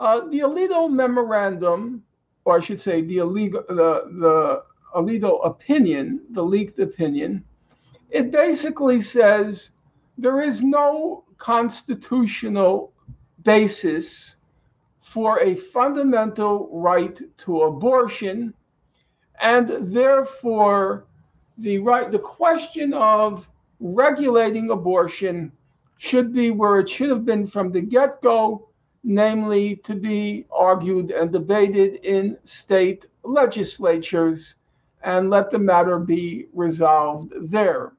The Alito memorandum, or I should say the Alito opinion, the leaked opinion, it basically says there is no constitutional basis for a fundamental right to abortion, and therefore the question of regulating abortion should be where it should have been from the get-go, namely to be argued and debated in state legislatures, and let the matter be resolved there.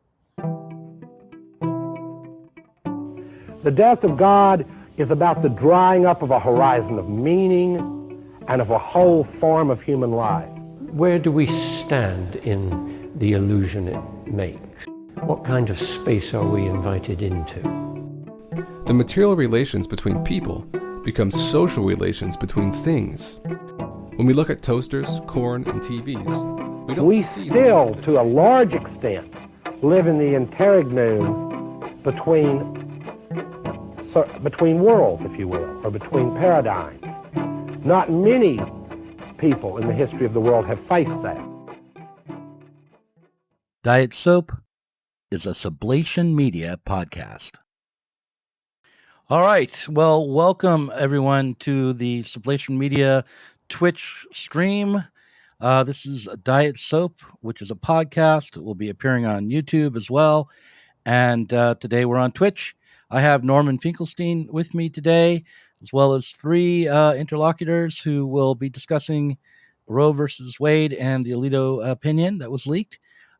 The death of God is about the drying up of a horizon of meaning and of a whole form of human life. Where do we stand in the illusion it makes? What kind of space are we invited into? The material relations between people become social relations between things. When we look at toasters, corn, and TVs, we don't see still, to a large extent, live in the interregnum between worlds, if you will, or between paradigms. Not many people in the history of the world have faced that. Diet Soap is a Sublation Media podcast. All right. Well, welcome everyone to the Sublation Media Twitch stream. This is Diet Soap, which is a podcast. It will be appearing on YouTube as well. And today we're on Twitch. I have Norman Finkelstein with me today, as well as three interlocutors who will be discussing Roe versus Wade and the Alito opinion that was leaked.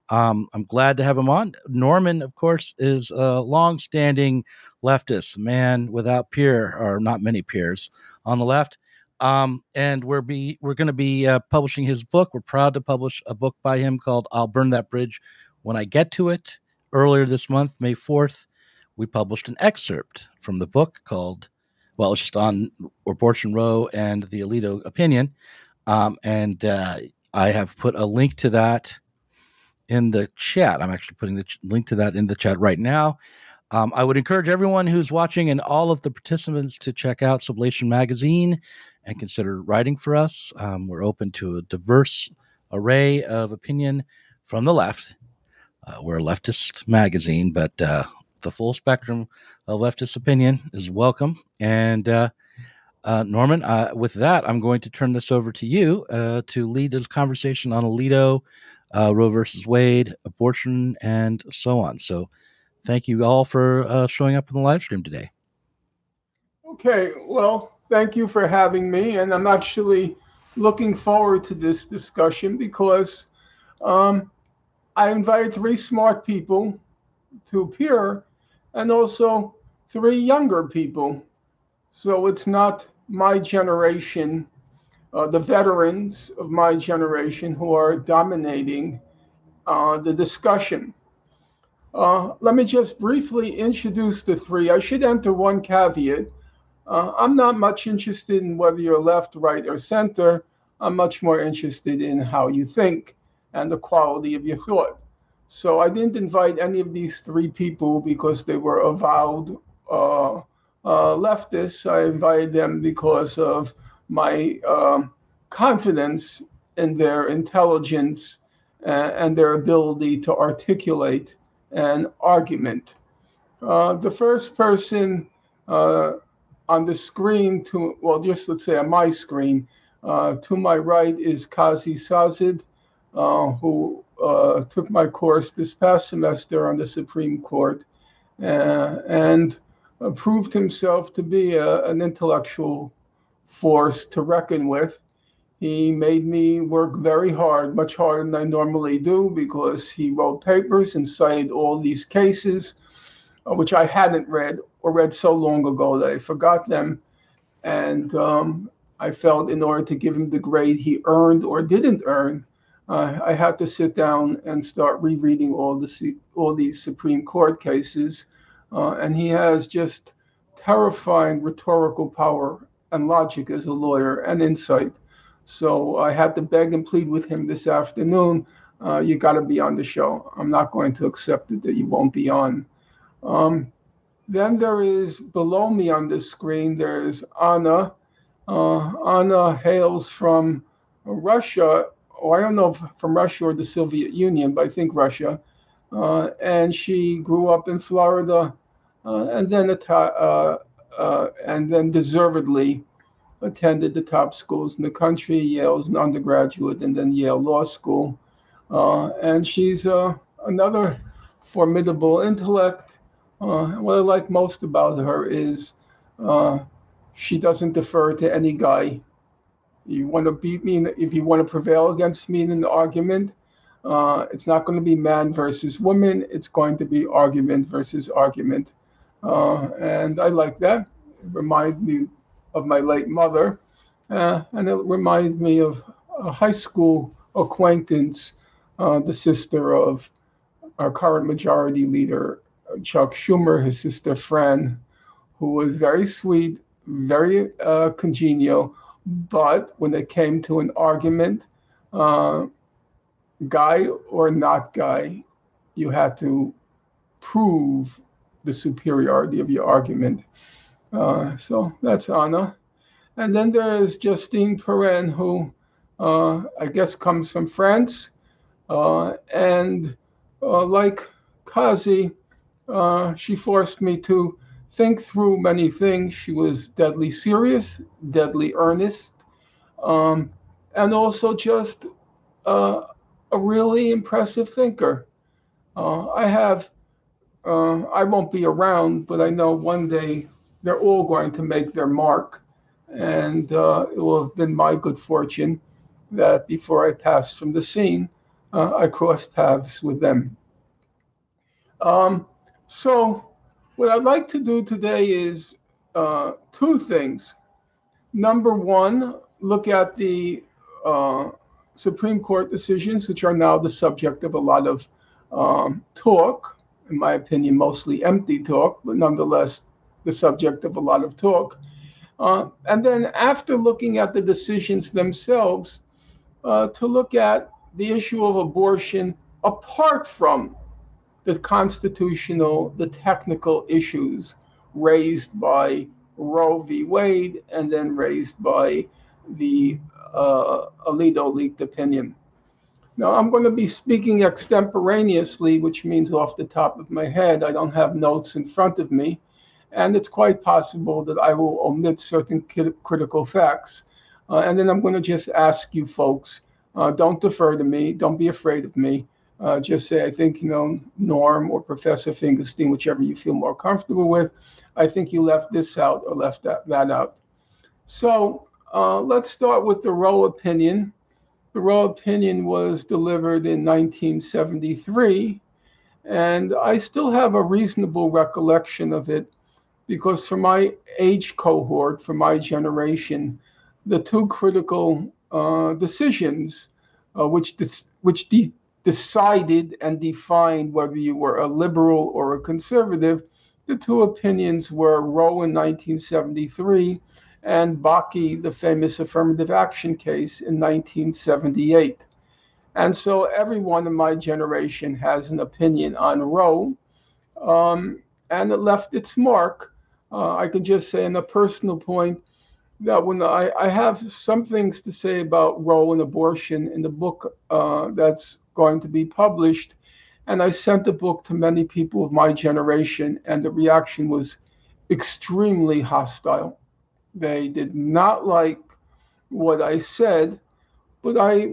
I'm glad to have him on. Norman, of course, is a long-standing leftist, man without peer, or not many peers on the left. And we're going to be publishing his book. We're proud to publish a book by him called "I'll Burn That Bridge When I Get to It." Earlier this month, May 4th, we published an excerpt from the book called, well, it's just on abortion, Roe, and the Alito opinion. And I have put a link to that in the chat. I'm actually putting the link to that in the chat right now. I would encourage everyone who's watching and all of the participants to check out Sublation Magazine and consider writing for us. We're open to a diverse array of opinion from the left. We're a leftist magazine, but the full spectrum of leftist opinion is welcome. And Norman, with that, I'm going to turn this over to you to lead the conversation on Alito, Roe versus Wade, abortion, and so on. So thank you all for showing up in the live stream today. Okay, well, thank you for having me. And I'm actually looking forward to this discussion because I invited three smart people to appear and also three younger people. So it's not my generation, the veterans of my generation who are dominating the discussion. Let me just briefly introduce the three. I should enter one caveat. I'm not much interested in whether you're left, right, or center. I'm much more interested in how you think and the quality of your thought. So I didn't invite any of these three people because they were avowed leftists. I invited them because of my confidence in their intelligence and their ability to articulate an argument. The first person on the screen, let's say on my screen, to my right is Kazi Sazid, who took my course this past semester on the Supreme Court and proved himself to be an intellectual force to reckon with. He made me work very hard, much harder than I normally do, because he wrote papers and cited all these cases, which I hadn't read or read so long ago that I forgot them. And I felt in order to give him the grade he earned or didn't earn, I had to sit down and start rereading all these Supreme Court cases. And he has just terrifying rhetorical power and logic as a lawyer and insight. So I had to beg and plead with him this afternoon. You got to be on the show. I'm not going to accept it that you won't be on. Then there is below me on the screen, there's Anna. Anna hails from Russia, or I don't know if from Russia or the Soviet Union, but I think Russia. And she grew up in Florida, and then deservedly attended the top schools in the country, Yale as an undergraduate, and then Yale Law School. And she's another formidable intellect. What I like most about her is uh, she doesn't defer to any guy. You want to beat me, if you want to prevail against me in an argument, it's not going to be man versus woman. It's going to be argument versus argument. And I like that. It reminds me of my late mother. And it reminds me of a high school acquaintance, the sister of our current majority leader, Chuck Schumer, his sister Fran, who was very sweet, very congenial. But when it came to an argument, uh, guy or not guy, you had to prove the superiority of your argument. So that's Anna. And then there's Justine Perrin, who I guess comes from France. And like Kazi, she forced me to think through many things. She was deadly serious, deadly earnest, um, and also just a really impressive thinker. I won't be around, but I know one day they're all going to make their mark. And it will have been my good fortune that before I passed from the scene, I crossed paths with them. Um, so, what I'd like to do today is two things. Number one, look at the uh, Supreme Court decisions, which are now the subject of a lot of talk, in my opinion, mostly empty talk, but nonetheless the subject of a lot of talk. And then after looking at the decisions themselves, to look at the issue of abortion apart from the constitutional, the technical issues raised by Roe v. Wade and then raised by the Alito leaked opinion. Now, I'm going to be speaking extemporaneously, which means off the top of my head. I don't have notes in front of me. And it's quite possible that I will omit certain critical facts. And then I'm going to just ask you folks, don't defer to me. Don't be afraid of me. Just say, I think, Norm or Professor Finkelstein, whichever you feel more comfortable with, I think you left this out or left that out. So let's start with the Roe opinion. The Roe opinion was delivered in 1973, and I still have a reasonable recollection of it because for my age cohort, for my generation, the two critical decisions which decided and defined whether you were a liberal or a conservative, the two opinions were Roe in 1973 and Bakke, the famous affirmative action case in 1978. And so everyone in my generation has an opinion on Roe, and it left its mark. I can just say on a personal point that when I have some things to say about Roe and abortion in the book that's going to be published, and I sent the book to many people of my generation, and the reaction was extremely hostile. They did not like what I said, but I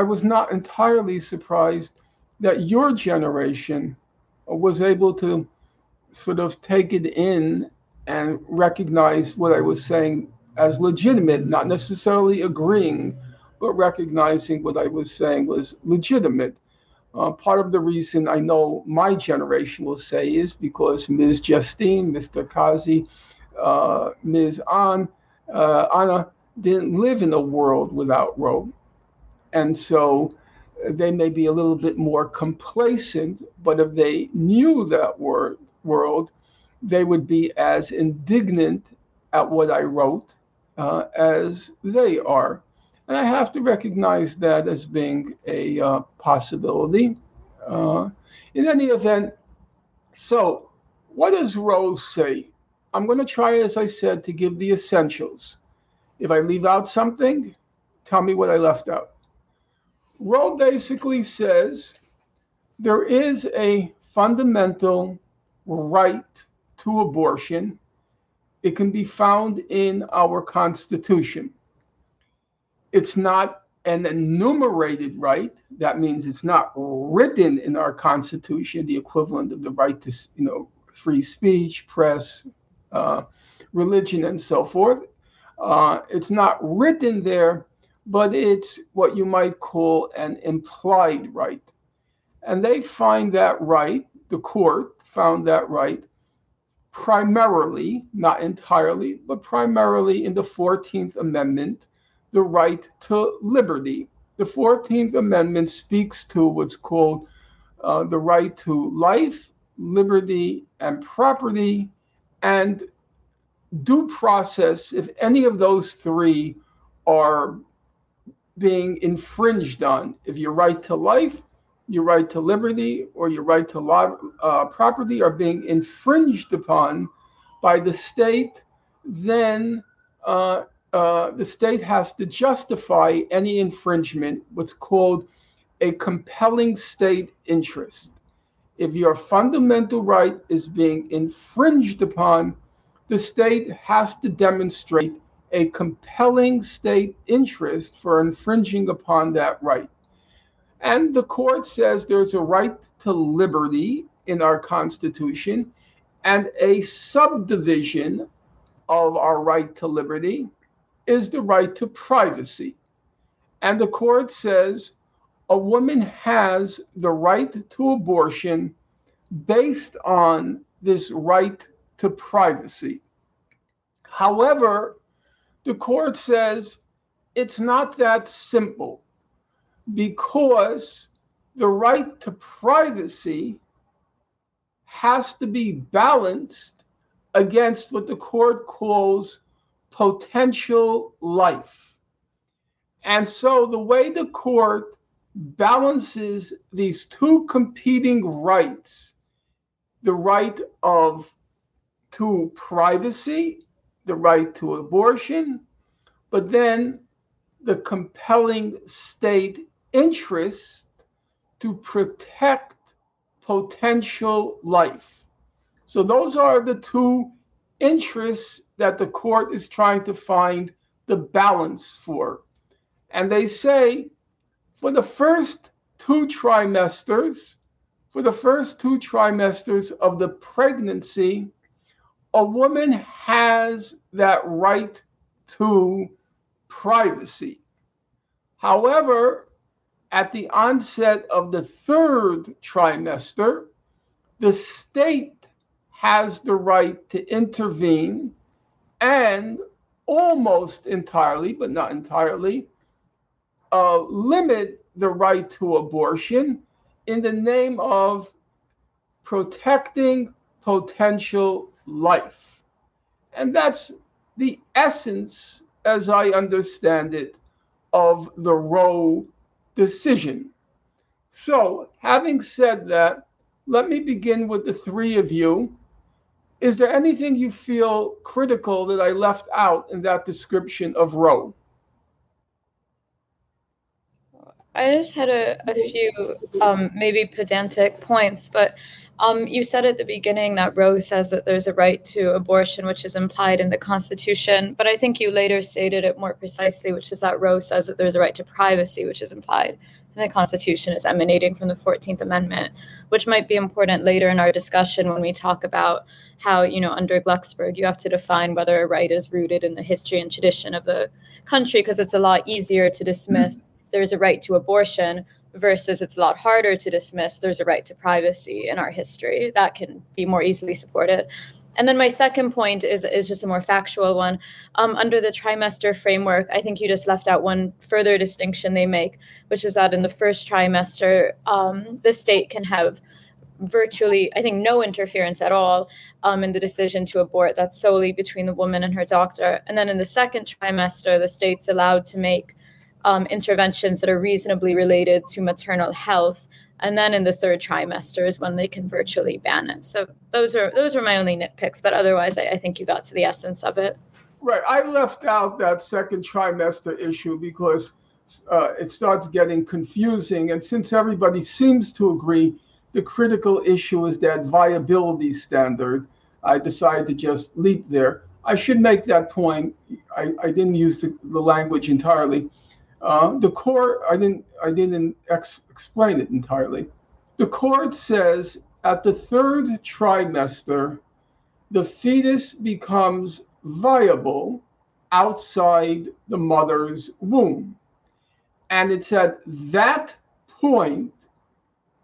was not entirely surprised that your generation was able to sort of take it in and recognize what I was saying as legitimate, not necessarily agreeing, but recognizing what I was saying was legitimate. Part of the reason I know my generation will say is because Ms. Justine, Mr. Kazi, Ms. Anna didn't live in a world without Roe. And so they may be a little bit more complacent, but if they knew that world, they would be as indignant at what I wrote as they are. And I have to recognize that as being a possibility. In any event, so what does Roe say? I'm going to try, as I said, to give the essentials. If I leave out something, tell me what I left out. Roe basically says there is a fundamental right to abortion. It can be found in our Constitution. It's not an enumerated right. That means it's not written in our Constitution, the equivalent of the right to, free speech, press, religion, and so forth. It's not written there, but it's what you might call an implied right. And they find that right, the court found that right, primarily, not entirely, but primarily in the 14th Amendment, the right to liberty. The 14th Amendment speaks to what's called the right to life, liberty, and property, and due process. If any of those three are being infringed on, if your right to life, your right to liberty, or your right to property are being infringed upon by the state, then the state has to justify any infringement, what's called a compelling state interest. If your fundamental right is being infringed upon, the state has to demonstrate a compelling state interest for infringing upon that right. And the court says there's a right to liberty in our Constitution, and a subdivision of our right to liberty is the right to privacy. And the court says a woman has the right to abortion based on this right to privacy. However, the court says it's not that simple, because the right to privacy has to be balanced against what the court calls potential life. And so the way the court balances these two competing rights, the right to privacy, the right to abortion, but then the compelling state interest to protect potential life. So those are the two interests that the court is trying to find the balance for. And they say for the first two trimesters of the pregnancy, a woman has that right to privacy. However, at the onset of the third trimester, the state has the right to intervene and almost entirely, but not entirely, limit the right to abortion in the name of protecting potential life. And that's the essence, as I understand it, of the Roe decision. So, having said that, let me begin with the three of you. Is there anything you feel critical that I left out in that description of Roe? I just had a few maybe pedantic points, but you said at the beginning that Roe says that there's a right to abortion, which is implied in the Constitution, but I think you later stated it more precisely, which is that Roe says that there's a right to privacy, which is implied in the Constitution as emanating from the 14th Amendment, which might be important later in our discussion when we talk about how, under Glucksberg, you have to define whether a right is rooted in the history and tradition of the country, because it's a lot easier to dismiss there's a right to abortion versus it's a lot harder to dismiss there's a right to privacy in our history. That can be more easily supported. And then my second point is just a more factual one. Under the trimester framework, I think you just left out one further distinction they make, which is that in the first trimester, the state can have virtually, I think, no interference at all in the decision to abort. That's solely between the woman and her doctor. And then in the second trimester, the state's allowed to make interventions that are reasonably related to maternal health. And then in the third trimester is when they can virtually ban it. So those are my only nitpicks, but otherwise I think you got to the essence of it. Right. I left out that second trimester issue because it starts getting confusing. And since everybody seems to agree, the critical issue is that viability standard, I decided to just leap there. I should make that point. I didn't use the language entirely. The court, I didn't explain it entirely. The court says at the third trimester, the fetus becomes viable outside the mother's womb. And it's at that point,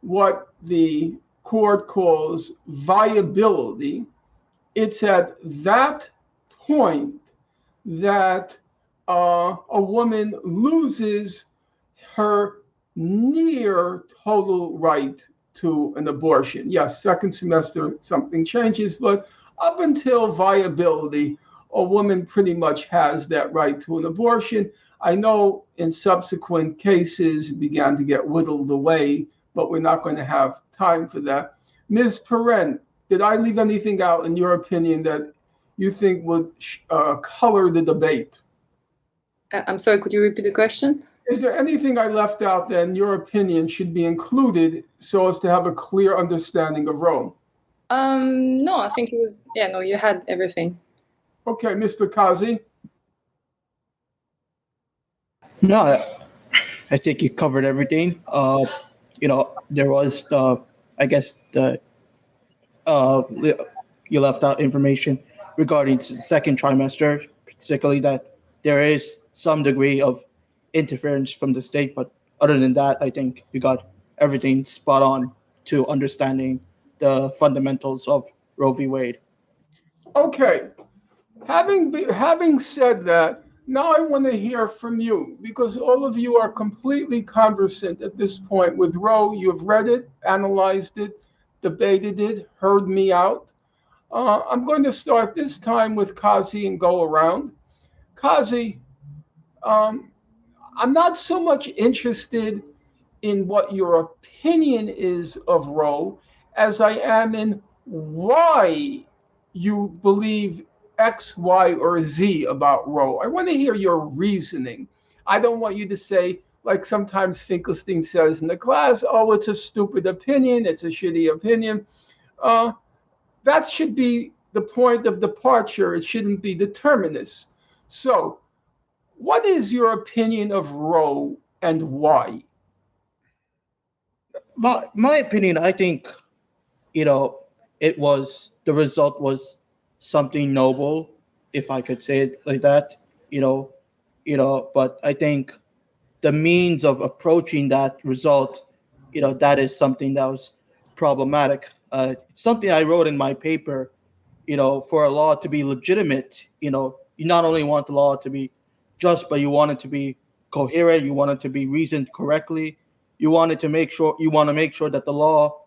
what the court calls viability, it's at that point that a woman loses her near total right to an abortion. Yes, second semester, something changes, but up until viability, a woman pretty much has that right to an abortion. I know in subsequent cases it began to get whittled away, but we're not going to have time for that. Ms. Perrin, did I leave anything out in your opinion that you think would color the debate? I'm sorry, could you repeat the question? Is there anything I left out that, in your opinion, should be included so as to have a clear understanding of Roe? No, I think it was, no, you had everything. Okay, Mr. Kazi? No, I think you covered everything. There was you left out information regarding the second trimester, particularly that there is some degree of interference from the state. But other than that, I think you got everything spot on to understanding the fundamentals of Roe v. Wade. Okay. Having said that, now I want to hear from you, because all of you are completely conversant at this point with Roe. You've read it, analyzed it, debated it, heard me out. I'm going to start this time with Kazi and go around. Kazi, I'm not so much interested in what your opinion is of Roe as I am in why you believe X, Y, or Z about Roe. I want to hear your reasoning. I don't want you to say, like sometimes Finkelstein says in the class, oh, it's a stupid opinion, it's a shitty opinion. That should be the point of departure. It shouldn't be determinist. So, what is your opinion of Roe and why? My opinion, I think, the result was something noble, if I could say it like that, but I think the means of approaching that result, that is something that was problematic. It's something I wrote in my paper, for a law to be legitimate, you not only want the law to be just, but you want it to be coherent, you want it to be reasoned correctly, you want to make sure that the law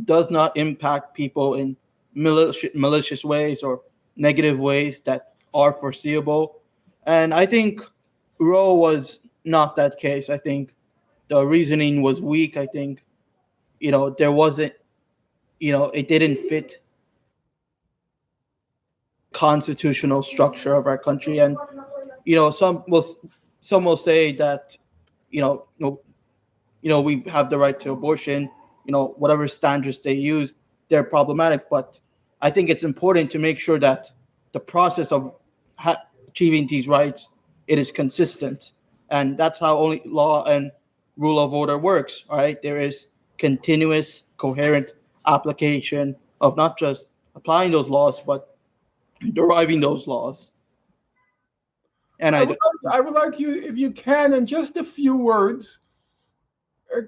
does not impact people in malicious ways or negative ways that are foreseeable. And I think Roe was not that case. I think the reasoning was weak. I think, there wasn't, it didn't fit constitutional structure of our country. And, some will say that, we have the right to abortion, whatever standards they use, they're problematic. But I think it's important to make sure that the process of achieving these rights, it is consistent. And that's how only law and rule of order works, all right? There is continuous, coherent application of not just applying those laws, but deriving those laws. And I would like you, if you can, in just a few words,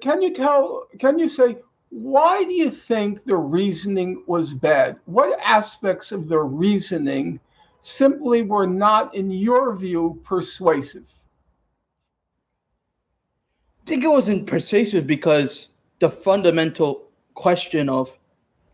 can you say, why do you think the reasoning was bad? What aspects of the reasoning simply were not, in your view, persuasive? I think it wasn't persuasive because the fundamental question of,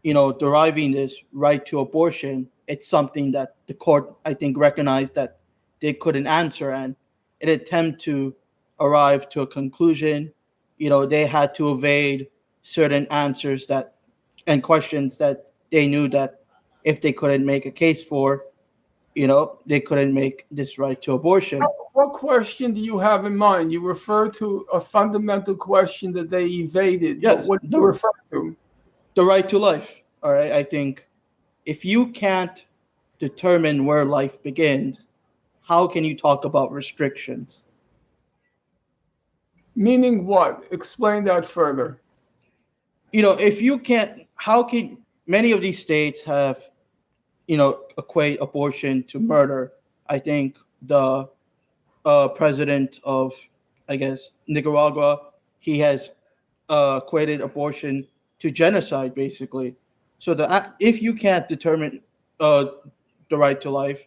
deriving this right to abortion, it's something that the court, I think, recognized that they couldn't answer. And in an attempt to arrive to a conclusion, they had to evade certain answers and questions that they knew that if they couldn't make a case for, they couldn't make this right to abortion. What question do you have in mind? You refer to a fundamental question that they evaded. Yes, but what do you refer to? The right to life. All right. I think if you can't determine where life begins, how can you talk about restrictions? Meaning what? Explain that further. If you can't, how can many of these states have, equate abortion to murder? I think the president of, I guess, Nicaragua, he has equated abortion to genocide, basically. So if you can't determine the right to life,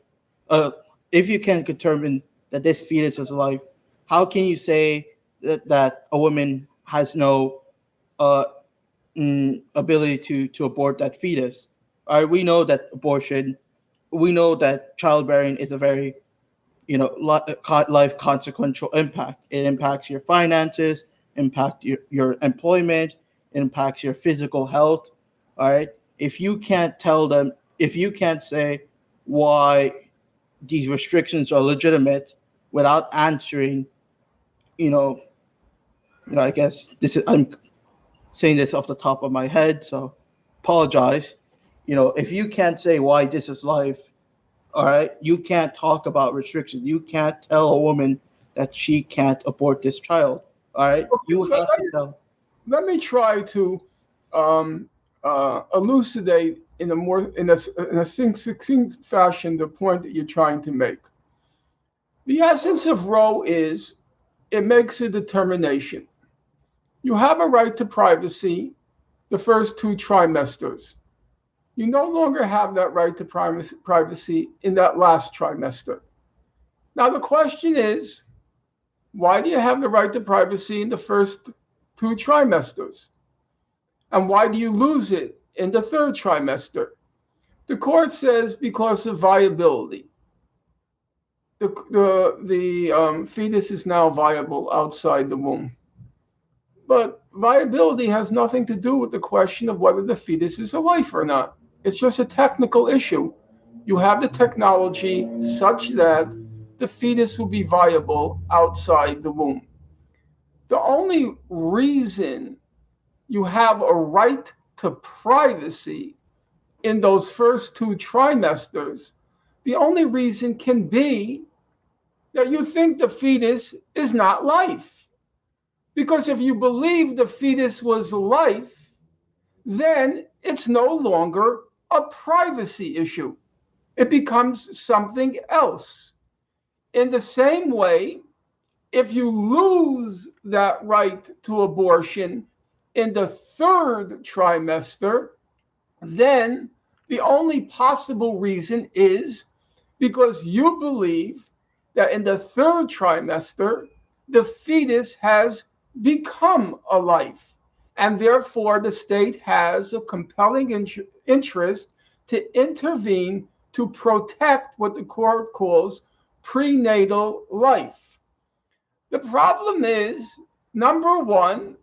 if you can't determine that this fetus is alive, how can you say that a woman has no ability to abort that fetus? We know that childbearing is a very, life consequential impact. It impacts your finances, impact your employment, impacts your physical health. All right. If you can't say why these restrictions are legitimate without answering, I guess I'm saying this off the top of my head, so apologize. If you can't say why this is life, all right, you can't talk about restrictions. You can't tell a woman that she can't abort this child. All right, you have to tell. Let me try to elucidate in a succinct fashion the point that you're trying to make. The essence of Roe is it makes a determination. You have a right to privacy the first 2 trimesters. You no longer have that right to privacy in that last trimester. Now, the question is, why do you have the right to privacy in the first 2 trimesters? And why do you lose it in the 3rd trimester? The court says because of viability. The fetus is now viable outside the womb. But viability has nothing to do with the question of whether the fetus is alive or not. It's just a technical issue. You have the technology such that the fetus will be viable outside the womb. The only reason you have a right to privacy in those first 2 trimesters, the only reason can be that you think the fetus is not life. Because if you believe the fetus was life, then it's no longer a privacy issue. It becomes something else. In the same way, if you lose that right to abortion in the 3rd trimester, then the only possible reason is because you believe that in the 3rd trimester, the fetus has become a life. And therefore, the state has a compelling interest to intervene to protect what the court calls prenatal life. The problem is, number one,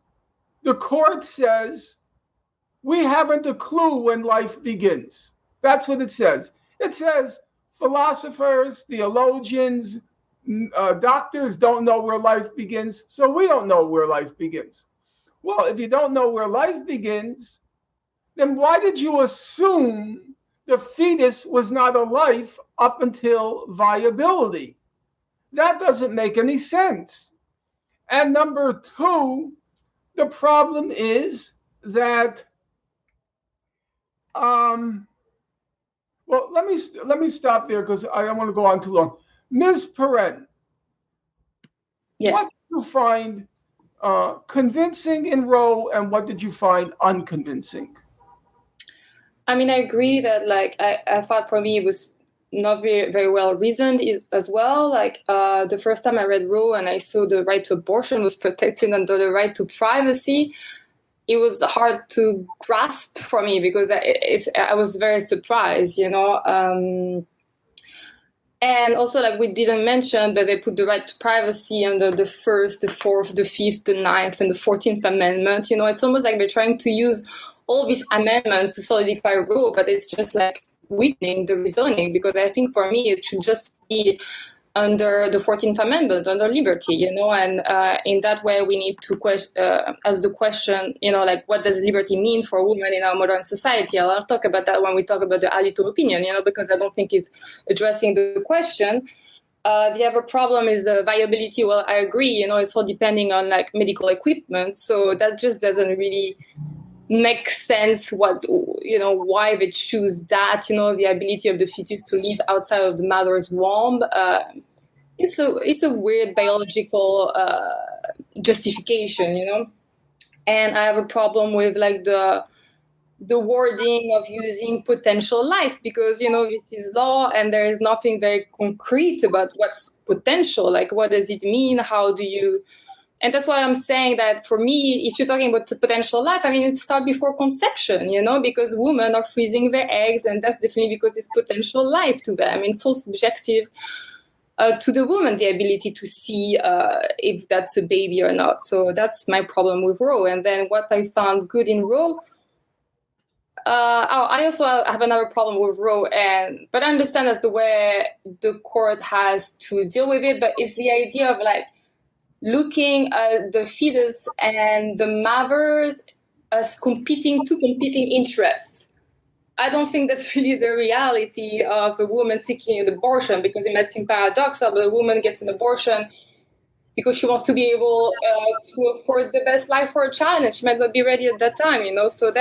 the court says, we haven't a clue when life begins. That's what it says. It says philosophers, theologians, doctors don't know where life begins, so we don't know where life begins. Well, if you don't know where life begins, then why did you assume the fetus was not a life up until viability? That doesn't make any sense. And number two, the problem is that, well, let me stop there because I don't want to go on too long. Ms. Perrin, Yes. What did you find convincing in Roe, and what did you find unconvincing? I mean, I agree that I thought for me it was not very, very well reasoned as well. The first time I read Roe and I saw the right to abortion was protected under the right to privacy, it was hard to grasp for me because I was very surprised, And also, we didn't mention, but they put the right to privacy under the 1st, the 4th, the 5th, the 9th, and the 14th Amendment. It's almost like they're trying to use all these amendments to solidify Roe, but it's just weakening the reasoning, because I think for me it should just be under the 14th Amendment, under liberty, and in that way we need to ask the question, like, what does liberty mean for women in our modern society? I'll talk about that when we talk about the Alito opinion, because I don't think it's addressing the question. The other problem is the viability. Well, I agree, it's all depending on like medical equipment, so that just doesn't really make sense why they choose that, the ability of the fetus to live outside of the mother's womb. It's a weird biological justification, and I have a problem with like the wording of using potential life, because this is law and there is nothing very concrete about what's potential, like what does it mean, how do you. And that's why I'm saying that for me, if you're talking about the potential life, it starts before conception, because women are freezing their eggs, and that's definitely because it's potential life to them. It's so subjective to the woman, the ability to see if that's a baby or not. So that's my problem with Roe. And then what I found good in Roe, I also have another problem with Roe, but I understand that's the way the court has to deal with it, but it's the idea of like, looking at the fetus and the mothers as two competing interests. I don't think that's really the reality of a woman seeking an abortion, because it might seem paradoxal, but a woman gets an abortion because she wants to be able to afford the best life for a child, and she might not be ready at that time, So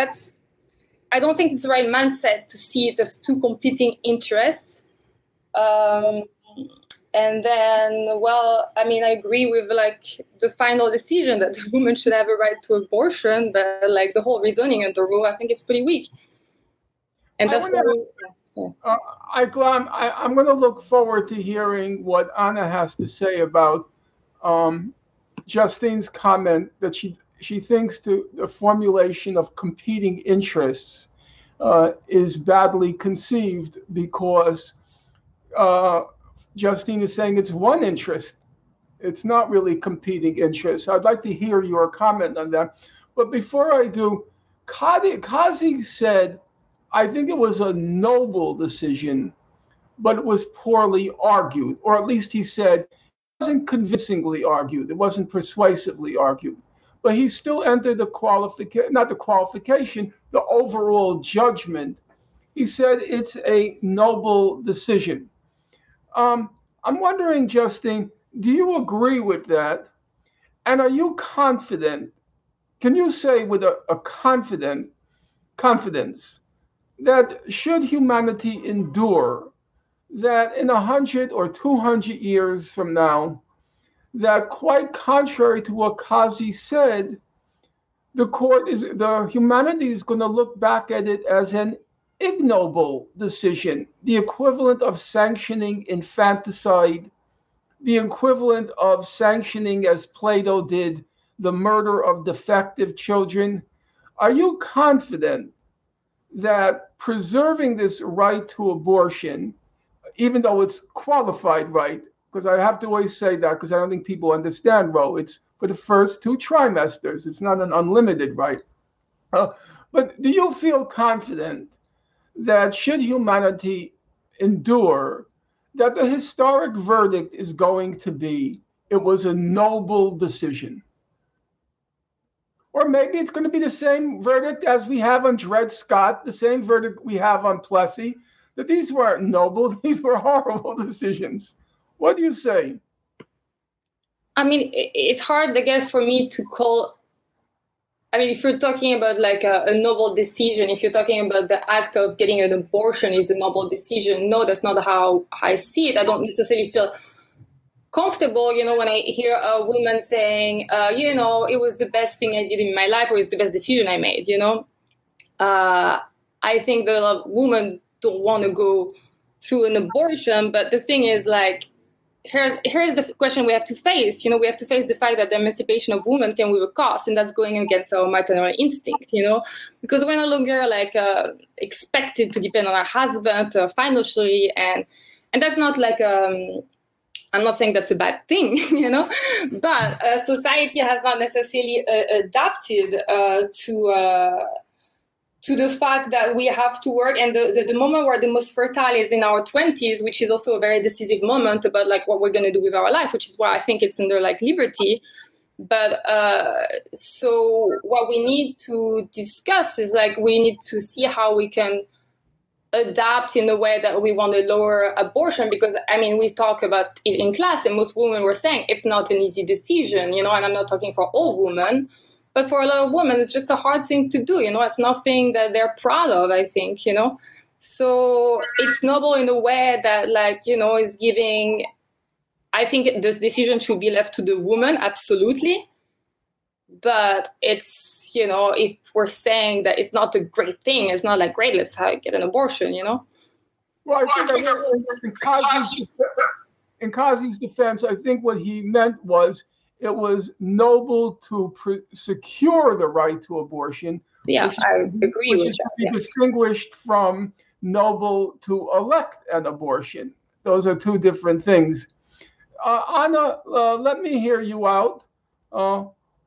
I don't think it's the right mindset to see it as two competing interests. And then, I agree with like the final decision that the woman should have a right to abortion, but like the whole reasoning under Roe, I think it's pretty weak. And that's why I'm going to look forward to hearing what Anna has to say about Justine's comment that she thinks the formulation of competing interests is badly conceived, because Justine is saying it's one interest. It's not really competing interests. I'd like to hear your comment on that. But before I do, Kazi said, I think it was a noble decision, but it was poorly argued, or at least he said it wasn't convincingly argued. It wasn't persuasively argued. But he still entered the overall judgment. He said it's a noble decision. I'm wondering, Justine, do you agree with that? And are you confident? Can you say with a confidence that should humanity endure, that in 100 or 200 years from now, that quite contrary to what Kazi said, humanity is going to look back at it as an ignoble decision, the equivalent of sanctioning infanticide, the equivalent of sanctioning, as Plato did, the murder of defective children? Are you confident that preserving this right to abortion, even though it's qualified right, because I have to always say that because I don't think people understand Roe, it's for the first 2 trimesters, it's not an unlimited right. But do you feel confident that should humanity endure, that the historic verdict is going to be, it was a noble decision? Or maybe it's going to be the same verdict as we have on Dred Scott, the same verdict we have on Plessy, that these weren't noble, these were horrible decisions. What do you say? It's hard, I guess, for me to call. If you're talking about like a noble decision, if you're talking about the act of getting an abortion is a noble decision, no, that's not how I see it. I don't necessarily feel comfortable, when I hear a woman saying, it was the best thing I did in my life, or it's the best decision I made, I think that a lot of women don't want to go through an abortion, but the thing is, like, here's the question we have to face. We have to face the fact that the emancipation of women came with a cost, and that's going against our maternal instinct, because we're no longer like expected to depend on our husband financially, and that's not like I'm not saying that's a bad thing, but society has not necessarily adapted to the fact that we have to work, and the moment where the most fertile is in our 20s, which is also a very decisive moment about like what we're going to do with our life, which is why I think it's under like liberty. But so what we need to discuss is like we need to see how we can adapt in the way that we want to lower abortion, because I mean we talk about it in class and most women were saying it's not an easy decision, you know, and I'm not talking for all women, but for a lot of women it's just a hard thing to do, you know. It's nothing that they're proud of, I think, you know. So it's noble in a way that, like, you know, is giving, I think this decision should be left to the woman, absolutely. But it's, you know, if we're saying that it's not a great thing, it's not like, great, let's get an abortion, you know? Well, I think in Kazi's defense, I think what he meant was it was noble to secure the right to abortion. Yeah, I agree with that. Which should be distinguished from noble to elect an abortion. Those are two different things. Anna, let me hear you out.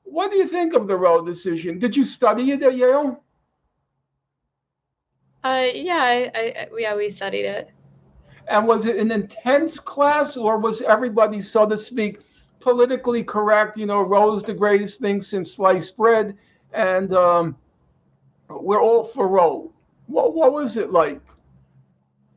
What do you think of the Roe decision? Did you study it at Yale? Yeah, we studied it. And was it an intense class, or was everybody, so to speak, politically correct? You know, Roe's the greatest thing since sliced bread, and we're all for Roe. What was it like?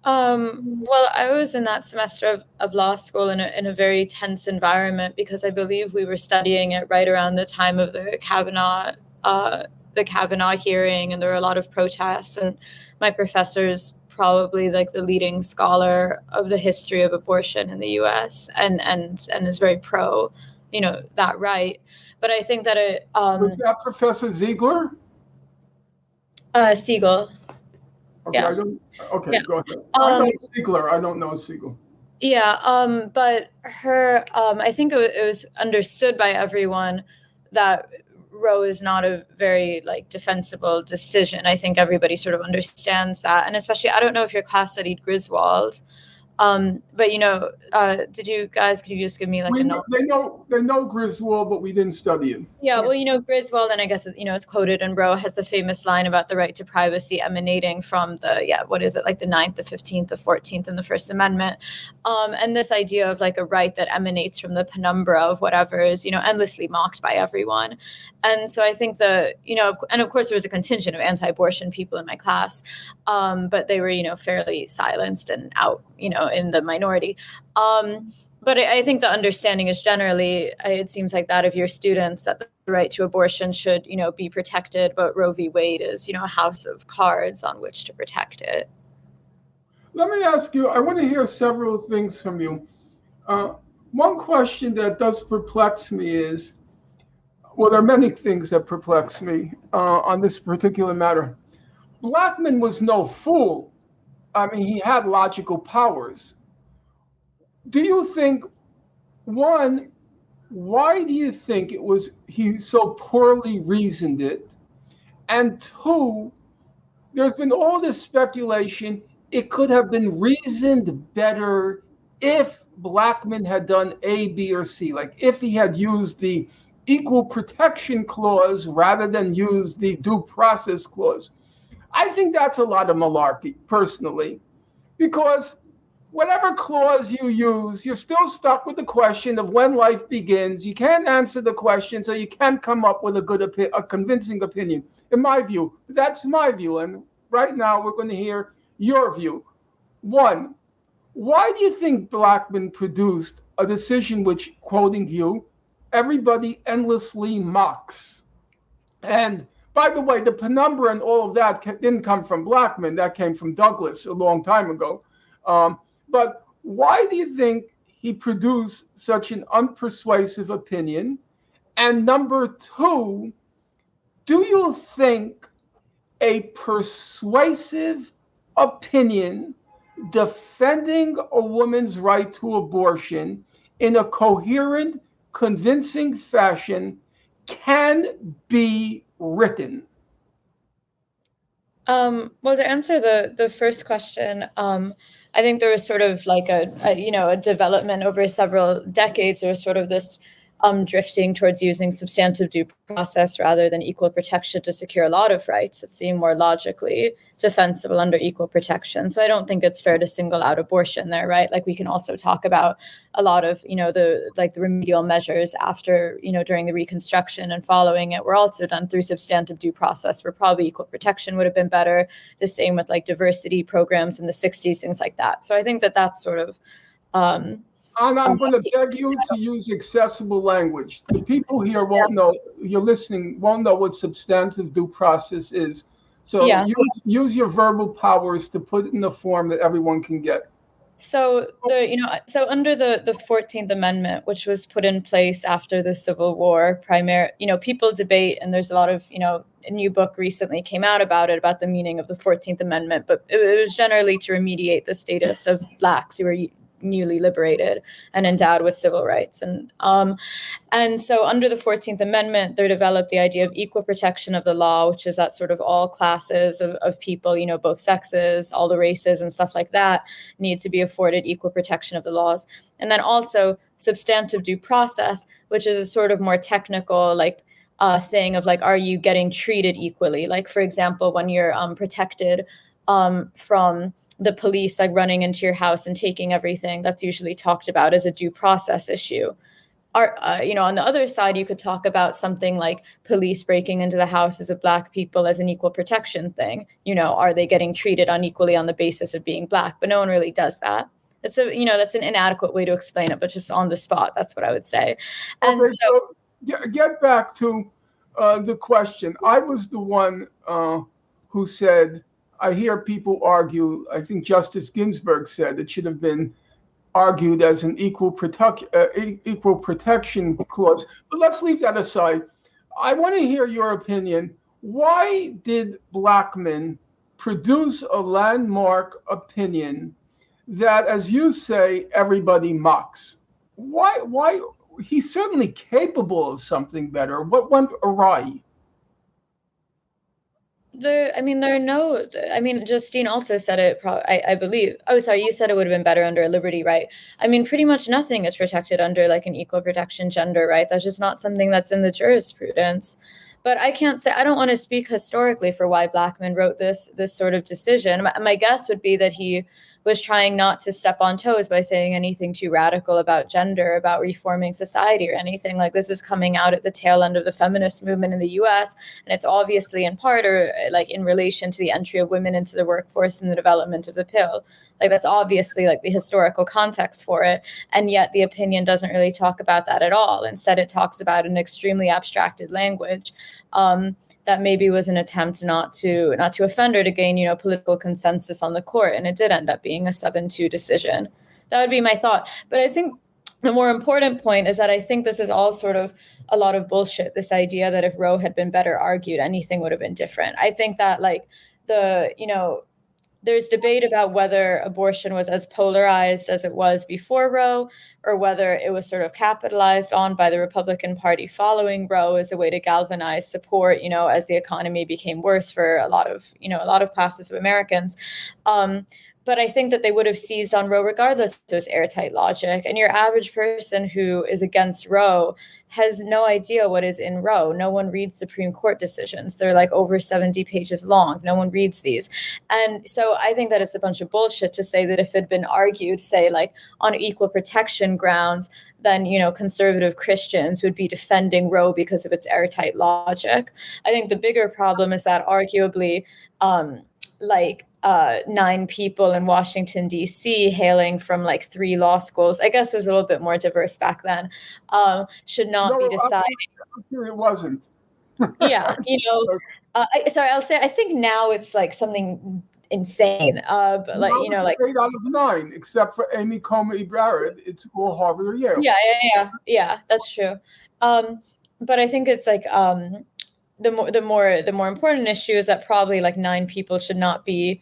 Well, I was in that semester of law school in a very tense environment, because I believe we were studying it right around the time of the Kavanaugh hearing, and there were a lot of protests, and my professor's probably like the leading scholar of the history of abortion in the U.S. and is very pro, you know, that right. But I think that it was that Professor Ziegler? Siegel. Okay, Yeah. Yeah. Go ahead. I know Ziegler. I don't know Siegel. Yeah, but her, I think it was understood by everyone that Roe is not a very like defensible decision. I think everybody sort of understands that, and especially, I don't know if your class studied Griswold, but you know, could you just give me like they know Griswold, but we didn't study it. Yeah, well, you know, Griswold, and I guess, you know, it's quoted in Roe, has the famous line about the right to privacy emanating from the 9th, the 15th, the 14th, and the First Amendment. And this idea of like a right that emanates from the penumbra of whatever is, you know, endlessly mocked by everyone. And so I think and of course there was a contingent of anti-abortion people in my class, but they were, you know, fairly silenced and out, you know, in the minority. But I think the understanding is generally, it seems like that of your students, that the right to abortion should, you know, be protected, but Roe v. Wade is, you know, a house of cards on which to protect it. Let me ask you, I want to hear several things from you. One question that does perplex me is, well, there are many things that perplex me on this particular matter. Blackmun was no fool. I mean, he had logical powers. Do you think, one, why do you think he so poorly reasoned it? And two, there's been all this speculation, it could have been reasoned better if Blackmun had done A, B, or C. Like if he had used the Equal Protection Clause rather than use the Due Process Clause. I think that's a lot of malarkey, personally, because whatever clause you use, you're still stuck with the question of when life begins. You can't answer the question, so you can't come up with a convincing opinion, in my view. That's my view, and right now we're going to hear your view. One, why do you think Blackmun produced a decision which, quoting you, everybody endlessly mocks? And by the way, the penumbra and all of that didn't come from Blackmun. That came from Douglas a long time ago. But why do you think he produced such an unpersuasive opinion? And number two, do you think a persuasive opinion defending a woman's right to abortion in a coherent, convincing fashion can be written? Well, to answer the first question, I think there was sort of like a development over several decades, or sort of this drifting towards using substantive due process rather than equal protection to secure a lot of rights that seem more logically defensible under equal protection. So I don't think it's fair to single out abortion there, right? Like we can also talk about a lot of, the remedial measures after, during the Reconstruction and following it were also done through substantive due process, where probably equal protection would have been better. The same with like diversity programs in the 60s, things like that. So I think that that's sort of... and I'm going to beg you to use accessible language. The people here won't know, you're listening, won't know what substantive due process is. So use your verbal powers to put it in a form that everyone can get. So so under the 14th Amendment, which was put in place after the Civil War, people debate, and there's a lot of, a new book recently came out about it, about the meaning of the 14th Amendment, but it was generally to remediate the status of Blacks who were newly liberated and endowed with civil rights. And so under the 14th Amendment, they developed the idea of equal protection of the law, which is that sort of all classes of people, both sexes, all the races and stuff like that need to be afforded equal protection of the laws. And then also substantive due process, which is a sort of more technical, thing of are you getting treated equally? Like, for example, when you're protected from the police running into your house and taking everything, that's usually talked about as a due process issue. On the other side, you could talk about something like police breaking into the houses of Black people as an equal protection thing. Are they getting treated unequally on the basis of being Black? But no one really does that. That's an inadequate way to explain it, but just on the spot, that's what I would say. And okay, so get back to the question. I was the one who said, I hear people argue, I think Justice Ginsburg said it should have been argued as an equal protection clause. But let's leave that aside. I want to hear your opinion. Why did Blackmun produce a landmark opinion that, as you say, everybody mocks? Why? He's certainly capable of something better. What went awry? Justine also said it, I believe. Oh, sorry, you said it would have been better under a liberty right. Pretty much nothing is protected under an equal protection gender right. That's just not something that's in the jurisprudence. But I can't say, I don't want to speak historically for why Blackmun wrote this sort of decision. My guess would be that he was trying not to step on toes by saying anything too radical about gender, about reforming society or anything. This is coming out at the tail end of the feminist movement in the US. And it's obviously in part or in relation to the entry of women into the workforce and the development of the pill. That's obviously the historical context for it. And yet the opinion doesn't really talk about that at all. Instead, it talks about an extremely abstracted language that maybe was an attempt not to offend or to gain, political consensus on the court. And it did end up being a 7-2 decision. That would be my thought. But I think the more important point is that I think this is all sort of a lot of bullshit, this idea that if Roe had been better argued, anything would have been different. I think that there's debate about whether abortion was as polarized as it was before Roe, or whether it was sort of capitalized on by the Republican Party following Roe as a way to galvanize support, as the economy became worse for a lot of classes of Americans. But I think that they would have seized on Roe regardless of this airtight logic. And your average person who is against Roe has no idea what is in Roe. No one reads Supreme Court decisions. They're over 70 pages long. No one reads these. And so I think that it's a bunch of bullshit to say that if it had been argued, say, on equal protection grounds, then, conservative Christians would be defending Roe because of its airtight logic. I think the bigger problem is that arguably, 9 people in Washington, D.C., hailing from 3 law schools, I guess it was a little bit more diverse back then, should not be deciding. It wasn't. Yeah, I'll say, I think now it's something insane. But 8 out of 9, except for Amy Comey Barrett, it's all Harvard or Yale. Yeah, that's true. But I think it's the more important issue is that probably 9 people should not be.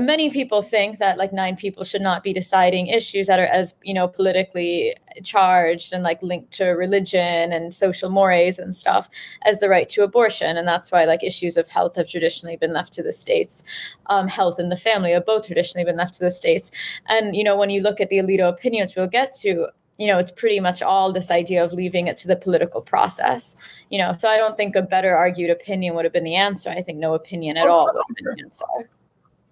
Many people think that 9 people should not be deciding issues that are as politically charged and linked to religion and social mores and stuff as the right to abortion. And that's why issues of health have traditionally been left to the states. Health and the family have both traditionally been left to the states. And when you look at the Alito opinion, which we'll get to, it's pretty much all this idea of leaving it to the political process. So I don't think a better argued opinion would have been the answer. I think no opinion at all would have been the answer.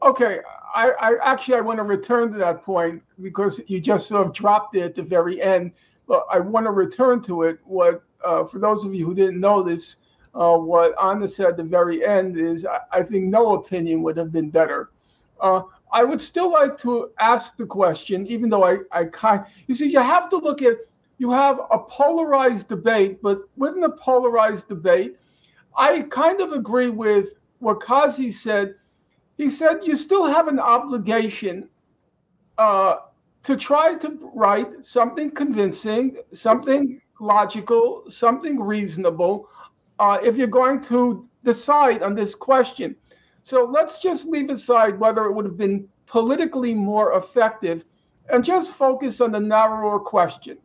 Okay, I want to return to that point because you just sort of dropped it at the very end. But I want to return to it. What for those of you who didn't know this, what Anna said at the very end is I think no opinion would have been better. I would still like to ask the question, even though you see, you have to look at, you have a polarized debate, but within a polarized debate, I kind of agree with what Kazi said. He said you still have an obligation to try to write something convincing, something logical, something reasonable, if you're going to decide on this question. So let's just leave aside whether it would have been politically more effective and just focus on the narrower question.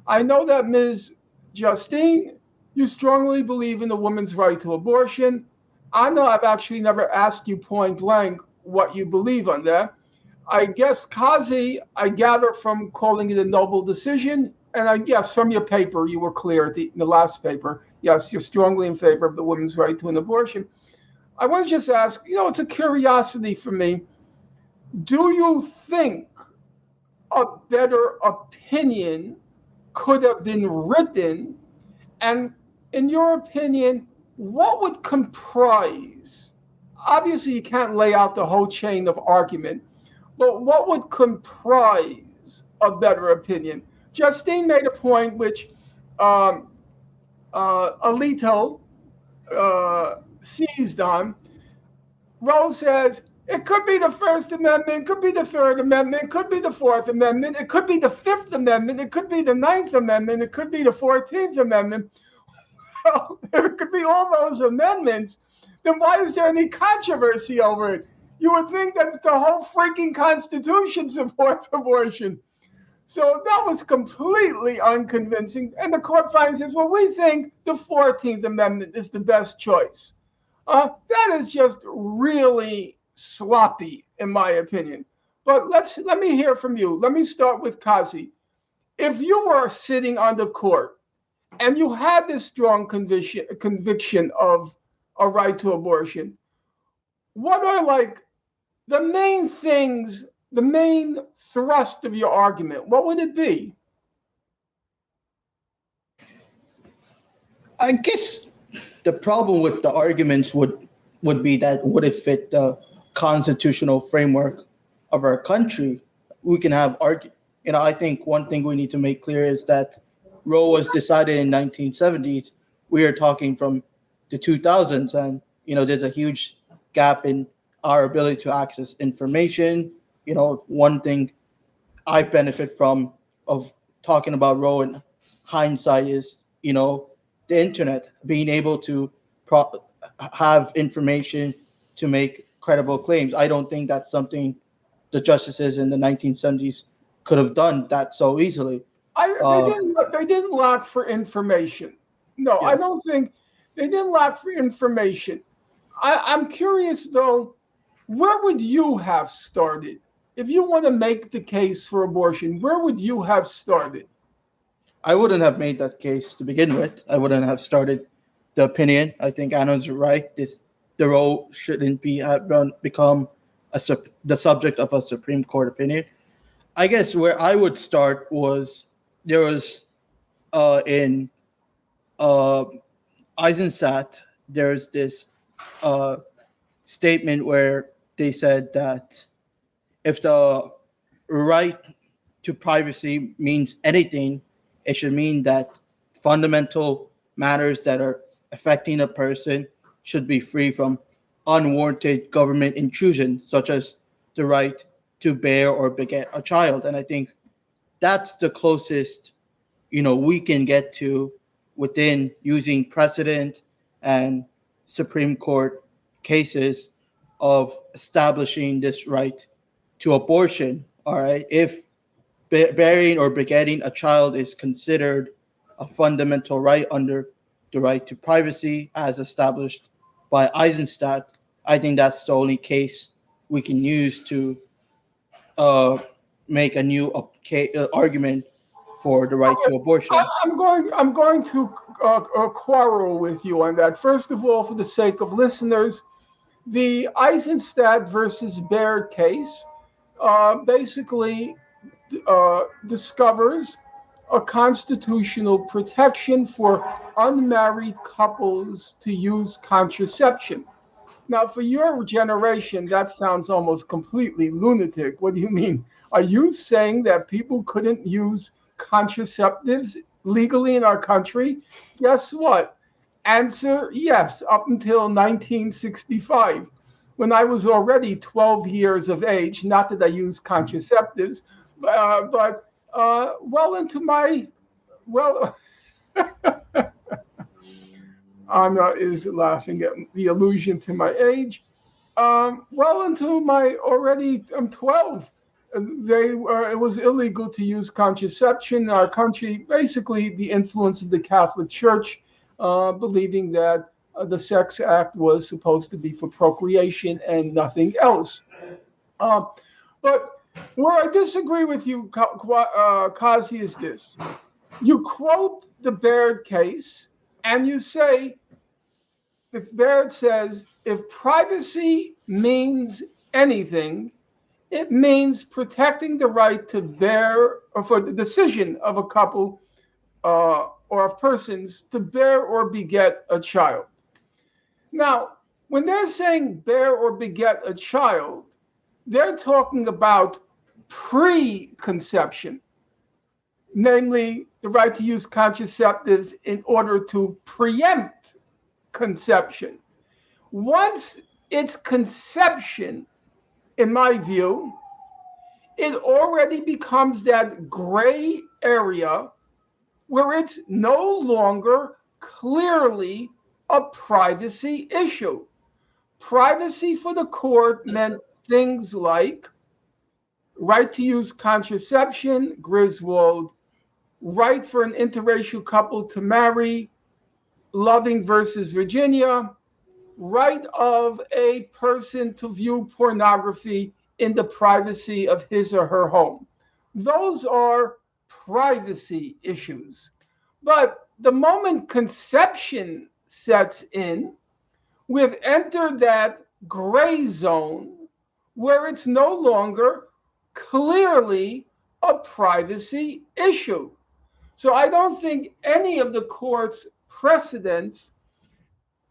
I know that Ms. Justine, you strongly believe in the woman's right to abortion. Anna, I've actually never asked you point blank what you believe on that. I guess, Kazi, I gather from calling it a noble decision, and I guess from your paper, you were clear in the last paper. Yes, you're strongly in favor of the woman's right to an abortion. I want to just ask, it's a curiosity for me. Do you think a better opinion could have been written? And in your opinion, what would comprise? Obviously, you can't lay out the whole chain of argument, but what would comprise a better opinion? Justine made a point which Alito seized on. Rose says it could be the First Amendment, it could be the Third Amendment, it could be the Fourth Amendment, it could be the Fifth Amendment, it could be the Ninth Amendment, it could be the 14th Amendment. Well, if it could be all those amendments, then why is there any controversy over it? You would think that the whole freaking Constitution supports abortion. So that was completely unconvincing. And the court finds says, well, we think the 14th Amendment is the best choice. That is just really sloppy, in my opinion. But let me hear from you. Let me start with Kazi. If you were sitting on the court and you had this strong conviction of a right to abortion, what are like the main things, the main thrust of your argument? What would it be? I guess the problem with the arguments would be that would it fit the constitutional framework of our country? We can have I think one thing we need to make clear is that Roe was decided in 1970s. We are talking from the 2000s, and there's a huge gap in our ability to access information. One thing I benefit from of talking about Roe in hindsight is the internet, being able to have information to make credible claims. I don't think that's something the justices in the 1970s could have done that so easily. They didn't lack for information. No, yeah. I don't think they didn't lack for information. I'm curious, though, where would you have started? If you want to make the case for abortion, where would you have started? I wouldn't have made that case to begin with. I wouldn't have started the opinion. I think Anna's right. The Roe shouldn't become the subject of a Supreme Court opinion. I guess where I would start was there was in Eisenstadt, there's this statement where they said that if the right to privacy means anything, it should mean that fundamental matters that are affecting a person should be free from unwarranted government intrusion, such as the right to bear or beget a child. And I think that's the closest, we can get to within using precedent and Supreme Court cases of establishing this right to abortion. All right. If bearing or begetting a child is considered a fundamental right under the right to privacy as established by Eisenstadt, I think that's the only case we can use to make a new argument for the right to abortion. I'm going to quarrel with you on that. First of all, for the sake of listeners, the Eisenstadt versus Baird case basically discovers a constitutional protection for unmarried couples to use contraception. Now, for your generation, that sounds almost completely lunatic. What do you mean? Are you saying that people couldn't use contraceptives legally in our country? Guess what? Answer, yes, up until 1965, when I was already 12 years of age. Not that I used contraceptives, but well into my, well, Anna is laughing at the allusion to my age. Well into my already, I'm 12. It was illegal to use contraception in our country. Basically, the influence of the Catholic Church, believing that the sex act was supposed to be for procreation and nothing else. But where I disagree with you, Kazi, is this. You quote the Baird case, and you say, if Baird says, if privacy means anything, it means protecting the right to bear, or for the decision of a couple or of persons to bear or beget a child. Now, when they're saying bear or beget a child, they're talking about preconception, namely the right to use contraceptives in order to preempt conception. Once it's conception, in my view, it already becomes that gray area where it's no longer clearly a privacy issue. Privacy for the court meant things like right to use contraception, Griswold, right for an interracial couple to marry, Loving versus Virginia, right of a person to view pornography in the privacy of his or her home. Those are privacy issues. But the moment conception sets in, we've entered that gray zone where it's no longer clearly a privacy issue. So I don't think any of the court's precedents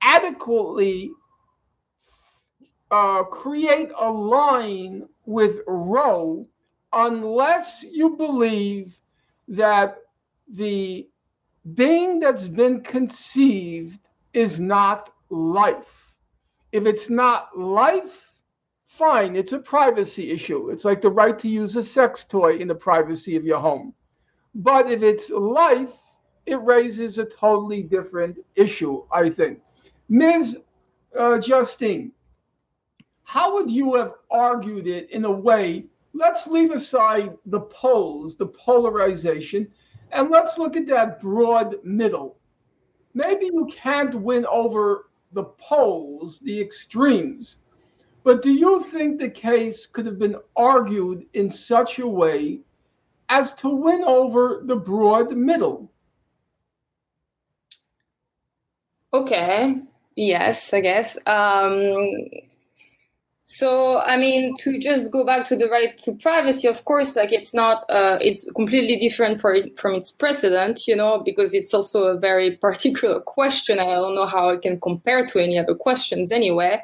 adequately create a line with Roe unless you believe that the being that's been conceived is not life. If it's not life, fine, it's a privacy issue. It's like the right to use a sex toy in the privacy of your home. But if it's life, it raises a totally different issue, I think. Ms. Justine, how would you have argued it in a way? Let's leave aside the poles, the polarization, and let's look at that broad middle. Maybe you can't win over the poles, the extremes, but do you think the case could have been argued in such a way as to win over the broad middle? Okay. Yes, I guess. So, I mean, to just go back to the right to privacy, of course, like it's not, it's completely different from its precedent, you know, because it's also a very particular question. I don't know how it can compare to any other questions anyway.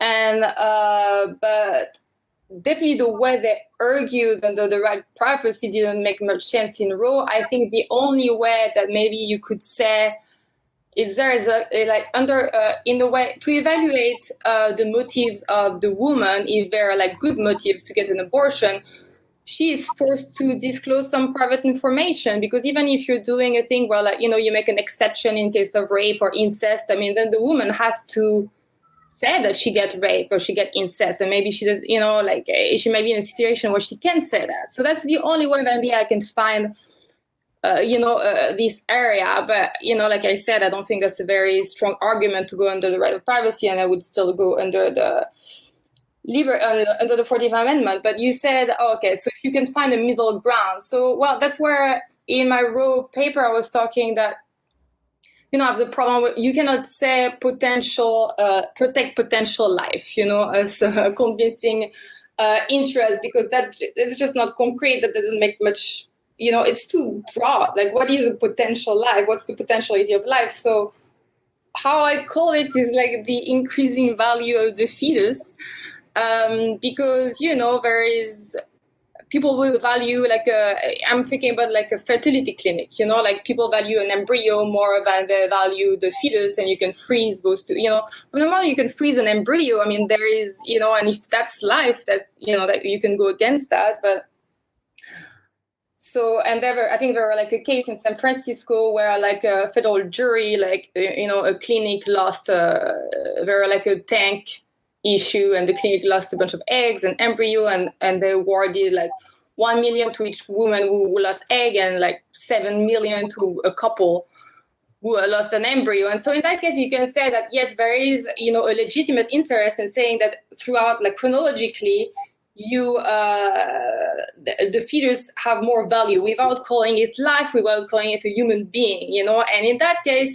And, but definitely the way they argued under the right to privacy didn't make much sense in Roe. I think the only way that maybe you could say is there is a like under in the way to evaluate the motives of the woman, if there are like good motives to get an abortion, she is forced to disclose some private information, because even if you're doing a thing where, like, you know, you make an exception in case of rape or incest, I mean, then the woman has to say that she get raped or she get incest, and maybe she does, you know, like she might be in a situation where she can't say that. So that's the only way maybe I can find this area. But, you know, like I said, I don't think that's a very strong argument to go under the right of privacy, and I would still go under the under the 14th Amendment. But you said, okay, so if you can find a middle ground. So, well, that's where in my Roe paper, I was talking that, I have the problem with, you cannot say protect potential life, as convincing interest, because it's just not concrete. That doesn't make much, it's too broad. Like, what is a potential life? What's the potentiality of life? So how I call it is like the increasing value of the fetus, because, there is, people will value I'm thinking about like a fertility clinic, like people value an embryo more than they value the fetus, and you can freeze those two, normally you can freeze an embryo. I mean, there is, and if that's life, that, that you can go against that. But so, and I think there were like a case in San Francisco where like a federal jury, like, a clinic lost, there were like a tank issue, and the clinic lost a bunch of eggs and embryo, and they awarded like $1 million to each woman who lost egg, and like $7 million to a couple who lost an embryo. And so in that case, you can say that, yes, there is, a legitimate interest in saying that throughout, like chronologically, the fetus have more value without calling it life, without calling it a human being, and in that case,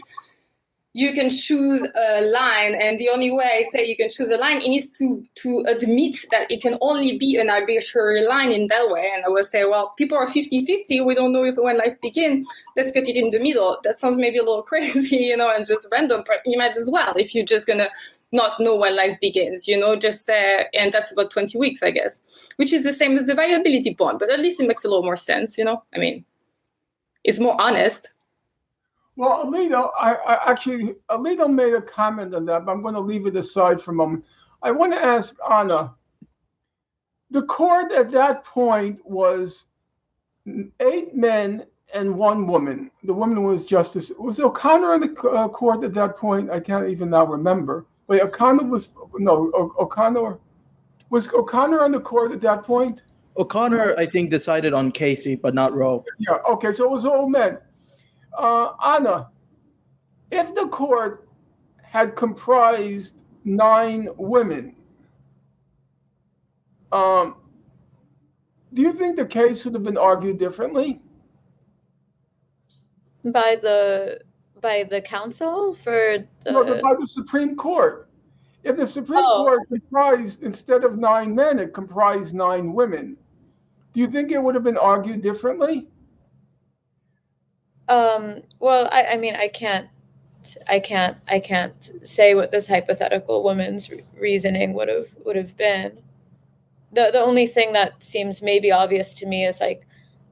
you can choose a line, and the only way I say you can choose a line is to admit that it can only be an arbitrary line in that way. And I will say, well, people are 50-50. We don't know when life begins. Let's cut it in the middle. That sounds maybe a little crazy, and just random, but you might as well, if you're just going to not know when life begins, just say, and that's about 20 weeks, I guess, which is the same as the viability bond, but at least it makes a little more sense, I mean, it's more honest. Well, Alito, Alito made a comment on that, but I'm going to leave it aside for a moment. I want to ask Anna, the court at that point was 8 men and 1 woman. The woman was Justice. Was O'Connor in the court at that point? I can't even now remember. Wait, O'Connor was on the court at that point? O'Connor, I think, decided on Casey, but not Roe. Yeah, okay, so it was all men. Anna, if the court had comprised 9 women, do you think the case would have been argued differently? By the council for the... No, by the Supreme Court. If the Supreme Court comprised, instead of 9 men, it comprised 9 women, do you think it would have been argued differently? Well, I mean, I can't say what this hypothetical woman's reasoning would have been. The only thing that seems maybe obvious to me is like,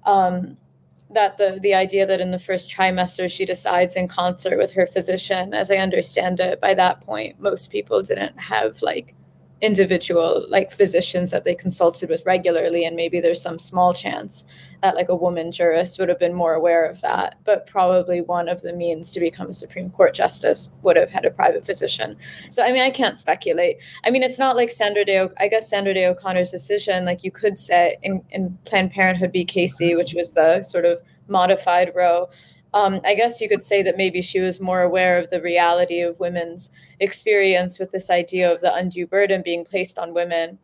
that the idea that in the first trimester she decides in concert with her physician. As I understand it, by that point, most people didn't have like individual like physicians that they consulted with regularly, and maybe there's some small chance that like a woman jurist would have been more aware of that, but probably one of the means to become a Supreme Court justice would have had a private physician. So I mean, I can't speculate. I mean, it's not like Sandra Day O'Connor's decision, like you could say in Planned Parenthood v. Casey, which was the sort of modified Roe. I guess you could say that maybe she was more aware of the reality of women's experience with this idea of the undue burden being placed on women.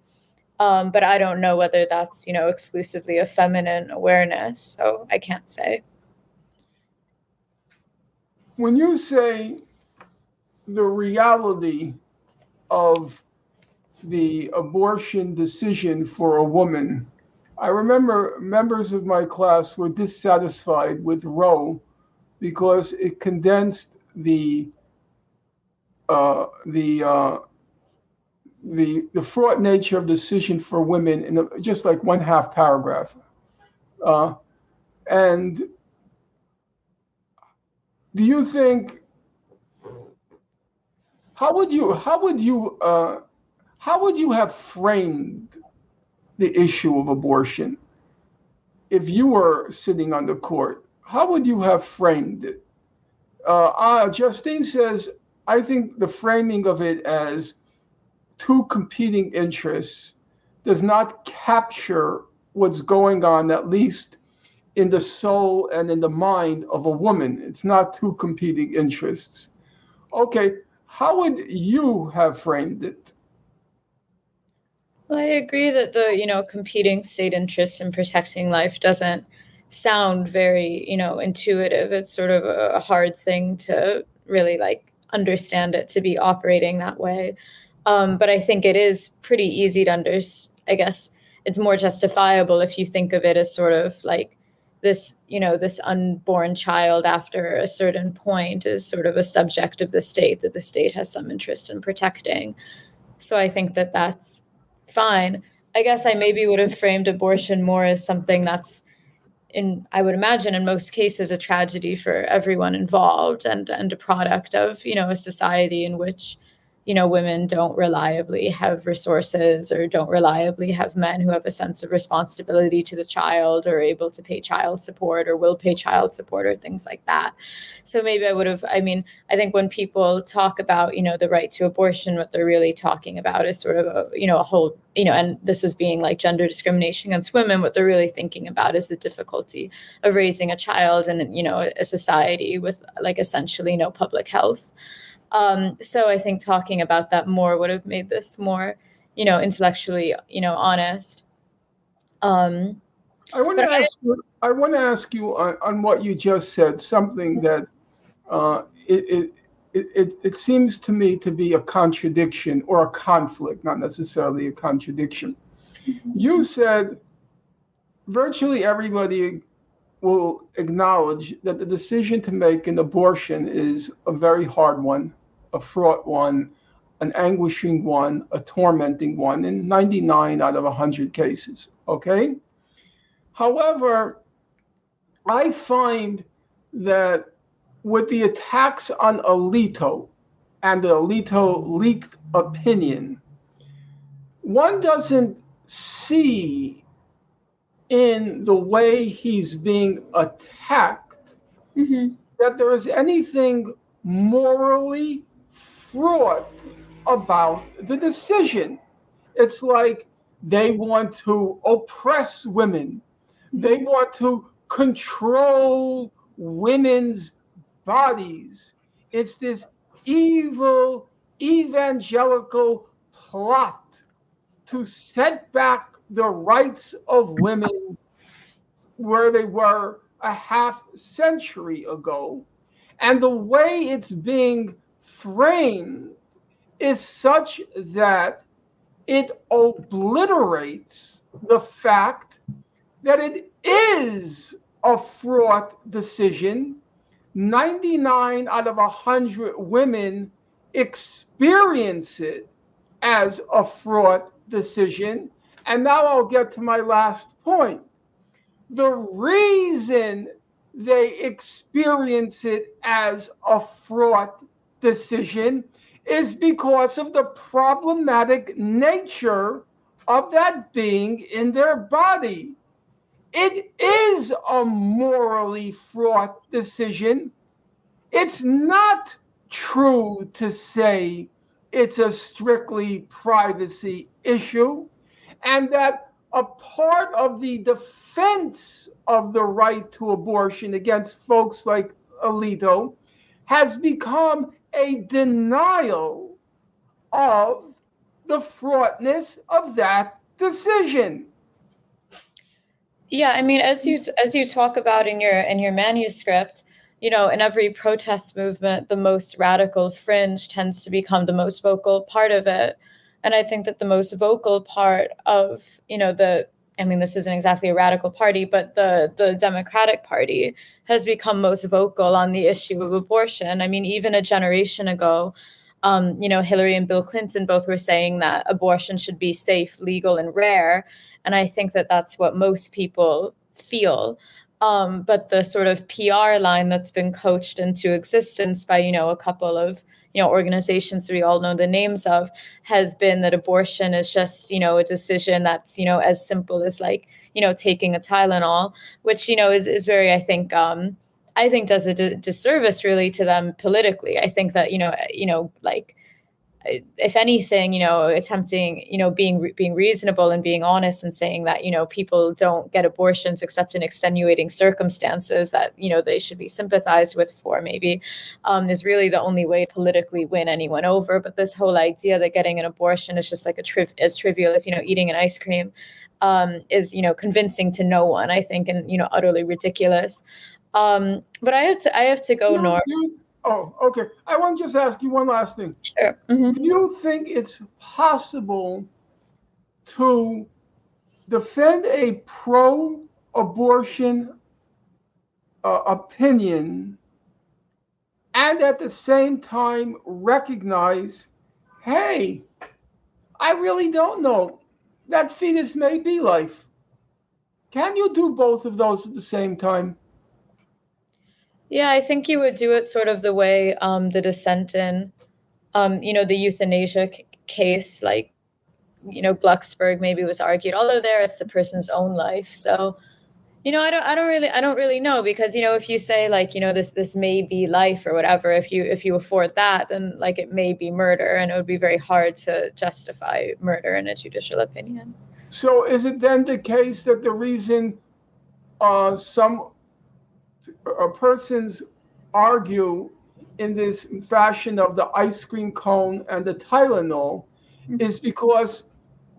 But I don't know whether that's, exclusively a feminine awareness. So I can't say. When you say the reality of the abortion decision for a woman, I remember members of my class were dissatisfied with Roe because it condensed the fraught nature of decision for women in just like 1/2 paragraph. And do you think, how would you have framed the issue of abortion if you were sitting on the court? How would you have framed it? Justine says, I think the framing of it as 2 competing interests does not capture what's going on, at least in the soul and in the mind of a woman. It's not 2 competing interests. Okay, how would you have framed it? Well, I agree that the, competing state interest in protecting life doesn't sound very, intuitive. It's sort of a hard thing to really like understand it to be operating that way. But I think it is pretty easy to understand. I guess it's more justifiable if you think of it as sort of like this, this unborn child after a certain point is sort of a subject of the state that the state has some interest in protecting. So I think that that's fine. I guess I maybe would have framed abortion more as something that's, I would imagine in most cases, a tragedy for everyone involved, and a product of, a society in which, women don't reliably have resources, or don't reliably have men who have a sense of responsibility to the child, or able to pay child support, or will pay child support, or things like that. So maybe I think when people talk about, the right to abortion, what they're really talking about is sort of a whole, and this is being like gender discrimination against women, what they're really thinking about is the difficulty of raising a child in, a society with like essentially no public health. So I think talking about that more would have made this more, intellectually, honest. I want to ask you on what you just said, something that it seems to me to be a contradiction or a conflict, not necessarily a contradiction. You said virtually everybody will acknowledge that the decision to make an abortion is a very hard one, a fraught one, an anguishing one, a tormenting one in 99 out of 100 cases, okay? However, I find that with the attacks on Alito and the Alito leaked opinion, one doesn't see in the way he's being attacked that there is anything morally fraught about the decision. It's like they want to oppress women. They want to control women's bodies. It's this evil evangelical plot to set back the rights of women where they were a half century ago. And the way it's being framed is such that it obliterates the fact that it is a fraught decision. 99 out of 100 women experience it as a fraught decision. And now I'll get to my last point. The reason they experience it as a fraught decision is because of the problematic nature of that being in their body. It is a morally fraught decision. It's not true to say it's a strictly privacy issue, and that a part of the defense of the right to abortion against folks like Alito has become a denial of the fraughtness of that decision. Yeah, I mean, as you talk about in your manuscript, in every protest movement, the most radical fringe tends to become the most vocal part of it. And I think that the most vocal part of, this isn't exactly a radical party, but the Democratic Party has become most vocal on the issue of abortion. I mean, even a generation ago, Hillary and Bill Clinton both were saying that abortion should be safe, legal, and rare. And I think that that's what most people feel. But the sort of PR line that's been coached into existence by, a couple of, organizations we all know the names of, has been that abortion is just, a decision that's, as simple as like, taking a Tylenol, which, is very, I think does a disservice really to them politically. I think that, if anything, attempting, being reasonable and being honest and saying that, people don't get abortions except in extenuating circumstances that, they should be sympathized with for maybe, is really the only way to politically win anyone over. But this whole idea that getting an abortion is just like as trivial as, eating an ice cream, is, convincing to no one, I think, and, utterly ridiculous. But I have to go, Nora. Oh, okay. I want to just ask you one last thing. Sure. Do you think it's possible to defend a pro-abortion opinion and at the same time recognize, hey, I really don't know, that fetus may be life? Can you do both of those at the same time? Yeah, I think you would do it sort of the way the dissent in, the euthanasia case, like, Glucksberg maybe was argued, although there it's the person's own life. So, I don't really know, because, if you say, like, this may be life or whatever, if you afford that, then, like, it may be murder, and it would be very hard to justify murder in a judicial opinion. So is it then the case that the reason some persons argue in this fashion of the ice cream cone and the Tylenol is because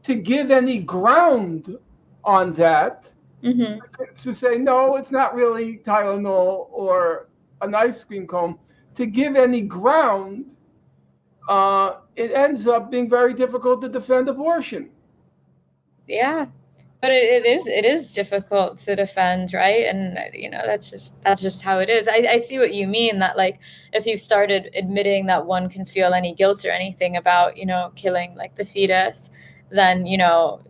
to give any ground on that, to say, no, it's not really Tylenol or an ice cream cone, to give any ground, it ends up being very difficult to defend abortion. Yeah, but it is difficult to defend, right? And that's just how it is. I see what you mean, that, like, if you've started admitting that one can feel any guilt or anything about killing, like, the fetus, then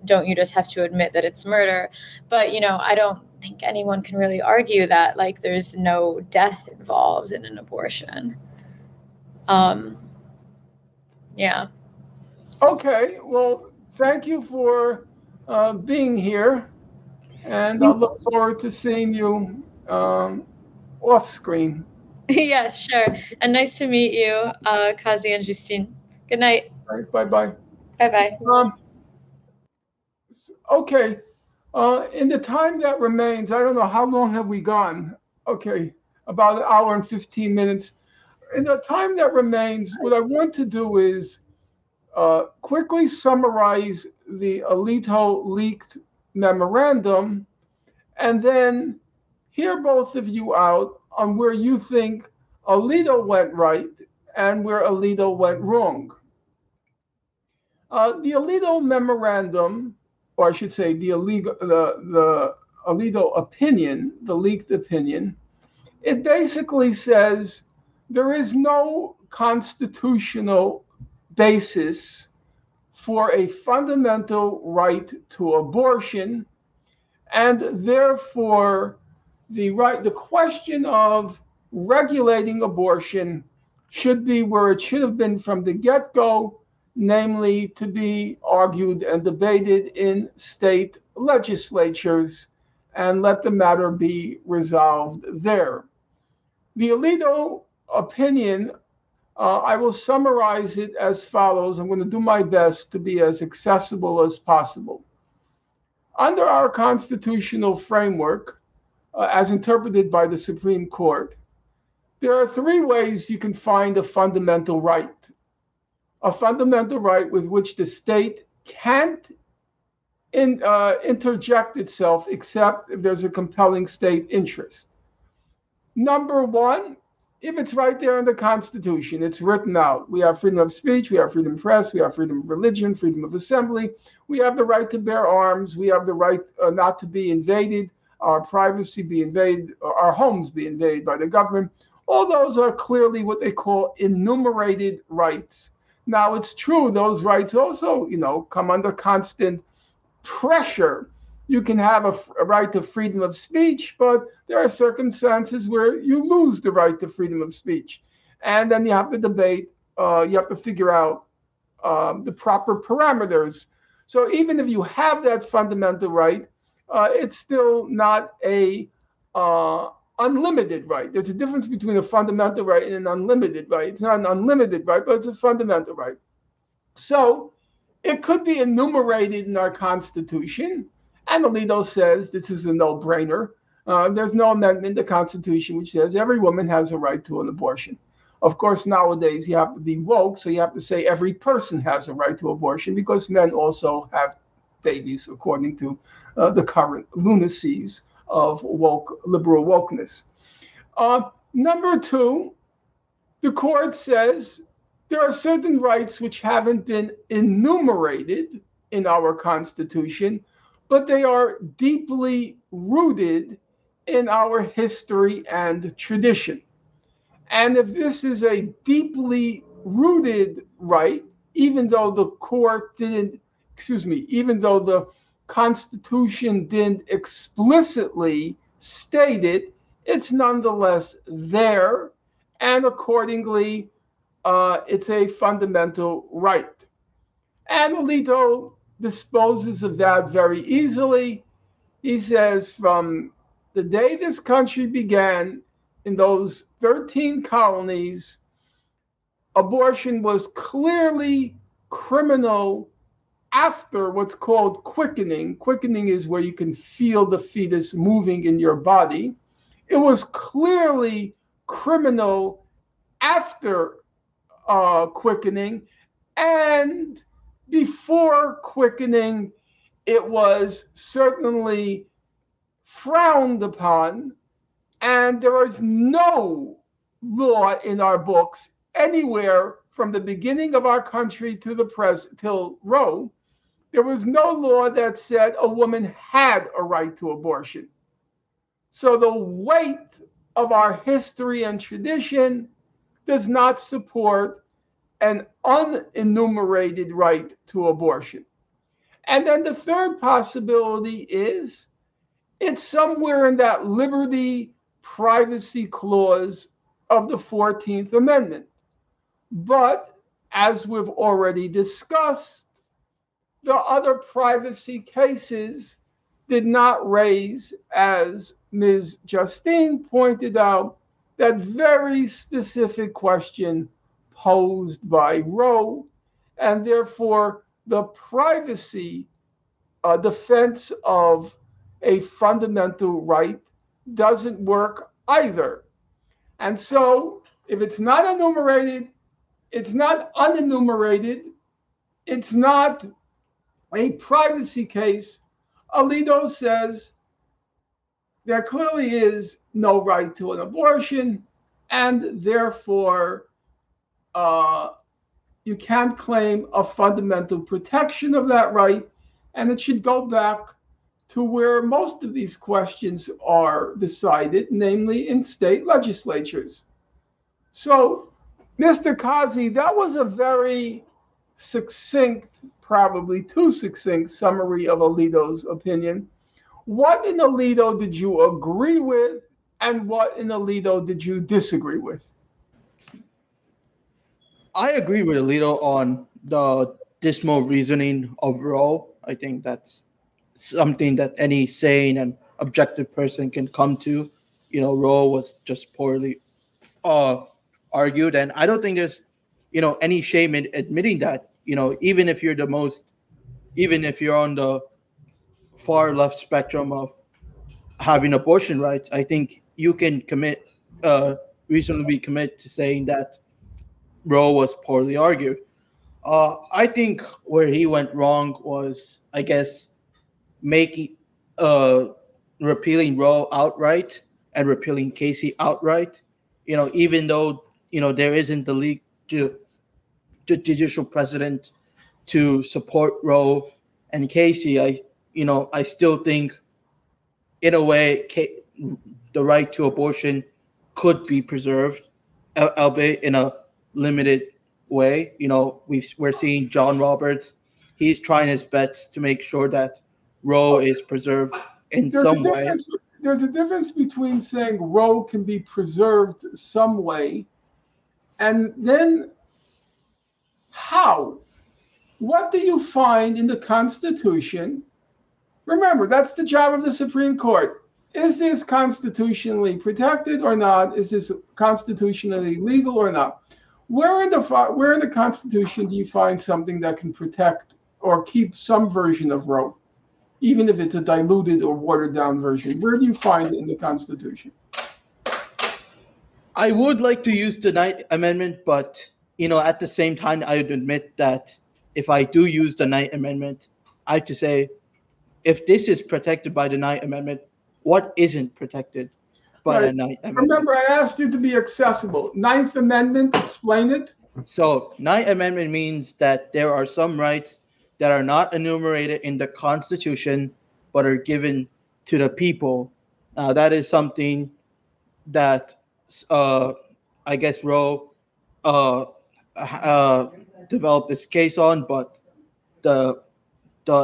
don't you just have to admit that it's murder? But I don't think anyone can really argue that, like, there's no death involved in an abortion. Yeah. Okay, well, thank you for being here, and I look forward to seeing you off screen. Yeah, sure. And nice to meet you, Kazi and Justine. Good night. All right, bye-bye. Bye-bye. Okay, in the time that remains, I don't know, how long have we gone? Okay, about 1 hour and 15 minutes. In the time that remains, what I want to do is quickly summarize the Alito leaked memorandum, and then hear both of you out on where you think Alito went right and where Alito went wrong. The Alito memorandum, or I should say the Alito opinion, the leaked opinion, it basically says there is no constitutional basis for a fundamental right to abortion, and therefore the question of regulating abortion should be where it should have been from the get-go, namely to be argued and debated in state legislatures, and let the matter be resolved there. The Alito opinion, I will summarize it as follows. I'm going to do my best to be as accessible as possible. Under our constitutional framework, as interpreted by the Supreme Court, there are 3 ways you can find a fundamental right. A fundamental right with which the state can't interject itself except if there's a compelling state interest. Number 1, if it's right there in the Constitution, it's written out. We have freedom of speech, we have freedom of press, we have freedom of religion, freedom of assembly. We have the right to bear arms. We have the right not to be invaded, our privacy be invaded, our homes be invaded by the government. All those are clearly what they call enumerated rights. Now, it's true, those rights also, come under constant pressure. You can have a right to freedom of speech, but there are circumstances where you lose the right to freedom of speech. And then you have to debate, you have to figure out the proper parameters. So even if you have that fundamental right, it's still not a unlimited right. There's a difference between a fundamental right and an unlimited right. It's not an unlimited right, but it's a fundamental right. So it could be enumerated in our Constitution. And Alito says this is a no-brainer. There's no amendment in the Constitution which says every woman has a right to an abortion. Of course, nowadays you have to be woke, so you have to say every person has a right to abortion because men also have babies, according to the current lunacies of liberal wokeness. Number two, the court says there are certain rights which haven't been enumerated in our Constitution, but they are deeply rooted in our history and tradition. And if this is a deeply rooted right, even though the Constitution didn't explicitly state it, it's nonetheless there, and accordingly, it's a fundamental right. And Alito disposes of that very easily. He says, from the day this country began, in those 13 colonies, abortion was clearly criminal after what's called quickening. Quickening is where you can feel the fetus moving in your body. It was clearly criminal after quickening, and before quickening, it was certainly frowned upon, and there is no law in our books anywhere from the beginning of our country to the present till Roe. There was no law that said a woman had a right to abortion. So the weight of our history and tradition does not support an unenumerated right to abortion. And then the third possibility is it's somewhere in that liberty privacy clause of the 14th Amendment. But as we've already discussed, the other privacy cases did not raise, as Ms. Justine pointed out, that very specific question posed by Roe, and therefore the privacy defense of a fundamental right doesn't work either. And so if it's not enumerated, it's not unenumerated, it's not a privacy case, Alito says there clearly is no right to an abortion, and therefore you can't claim a fundamental protection of that right, and it should go back to where most of these questions are decided, namely in state legislatures. So, Mr. Kazi, that was a very succinct, probably too succinct summary of Alito's opinion. What in Alito did you agree with, and what in Alito did you disagree with? I agree with Alito on the dismal reasoning of Roe. I think that's something that any sane and objective person can come to. You know, Roe was just poorly argued, and I don't think there's, any shame in admitting that. Even if you're on the far left spectrum of having abortion rights, I think you can reasonably commit to saying that Roe was poorly argued. I think where he went wrong was, I guess, making repealing Roe outright and repealing Casey outright. Even though there isn't the judicial precedent to support Roe and Casey, I still think, in a way, the right to abortion could be preserved, albeit in a limited way. We're seeing John Roberts. He's trying his best to make sure that Roe is preserved in some way. There's a difference between saying Roe can be preserved some way, and then how? What do you find in the Constitution? Remember, that's the job of the Supreme Court. Is this constitutionally protected or not? Is this constitutionally legal or not? Where in the Constitution do you find something that can protect or keep some version of Roe, even if it's a diluted or watered down version? Where do you find it in the Constitution? I would like to use the Ninth Amendment, but at the same time, I would admit that if I do use the Ninth Amendment, I have to say if this is protected by the Ninth Amendment, what isn't protected by the Ninth Amendment? Remember, I asked you to be accessible. Ninth Amendment, explain it. So, Ninth Amendment means that there are some rights that are not enumerated in the Constitution, but are given to the people. That is something that I guess Roe developed this case on, but the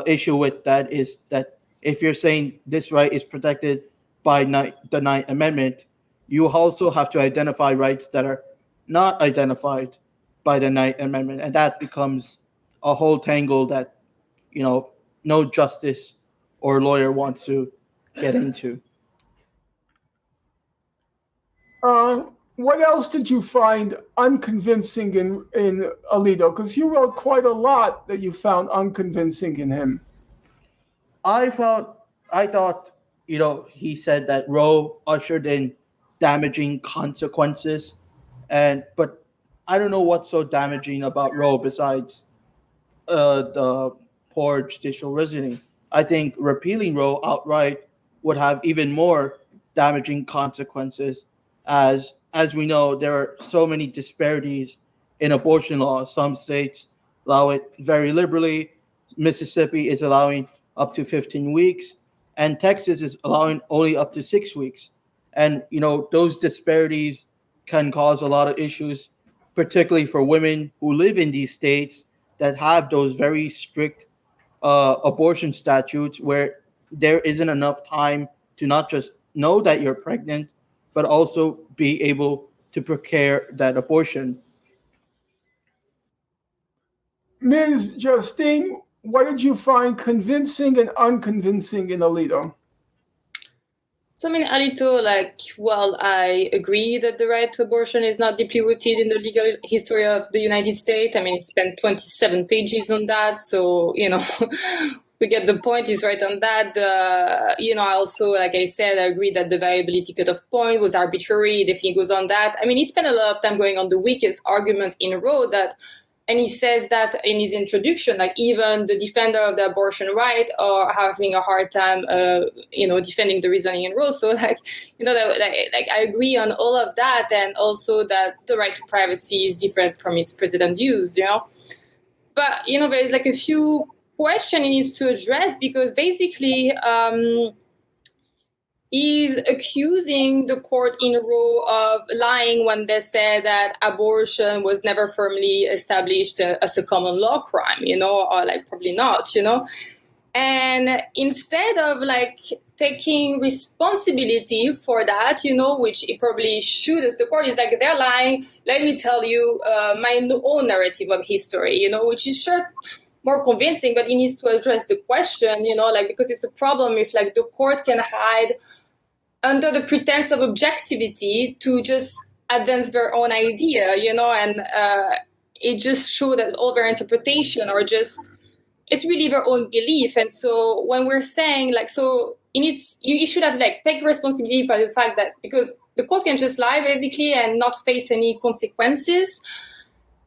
issue with that is that if you're saying this right is protected by the Ninth Amendment, you also have to identify rights that are not identified by the Ninth Amendment, and that becomes a whole tangle that no justice or lawyer wants to get into. What else did you find unconvincing in Alito? Because you wrote quite a lot that you found unconvincing in him. I thought, he said that Roe ushered in damaging consequences, but I don't know what's so damaging about Roe besides the poor judicial reasoning. I think repealing Roe outright would have even more damaging consequences, as we know, there are so many disparities in abortion law. Some states allow it very liberally. Mississippi is allowing up to 15 weeks, and Texas is allowing only up to 6 weeks. And, those disparities can cause a lot of issues, particularly for women who live in these states that have those very strict abortion statutes where there isn't enough time to not just know that you're pregnant, but also be able to procure that abortion. Ms. Justine, what did you find convincing and unconvincing in Alito? So, Alito, I agree that the right to abortion is not deeply rooted in the legal history of the United States. He spent 27 pages on that. So, we get the point. He's right on that. I also, like I said, I agree that the viability cutoff point was arbitrary. Definitely goes on that. He spent a lot of time going on the weakest argument in Roe and he says that in his introduction, even the defender of the abortion right are having a hard time, defending the reasoning in Roe. So, I agree on all of that, and also that the right to privacy is different from its precedent views, But, there's a few questions he needs to address, because basically, is accusing the court in Roe of lying when they said that abortion was never firmly established as a common law crime, or probably not, And instead of taking responsibility for that, which it probably should, as the court is they're lying. Let me tell you my own narrative of history, which is sure more convincing, but it needs to address the question, because it's a problem if the court can hide under the pretense of objectivity to just advance their own idea, and it just shows that all their interpretation are just, it's really their own belief. And so when we're saying you should have take responsibility by the fact that, because the court can just lie basically and not face any consequences.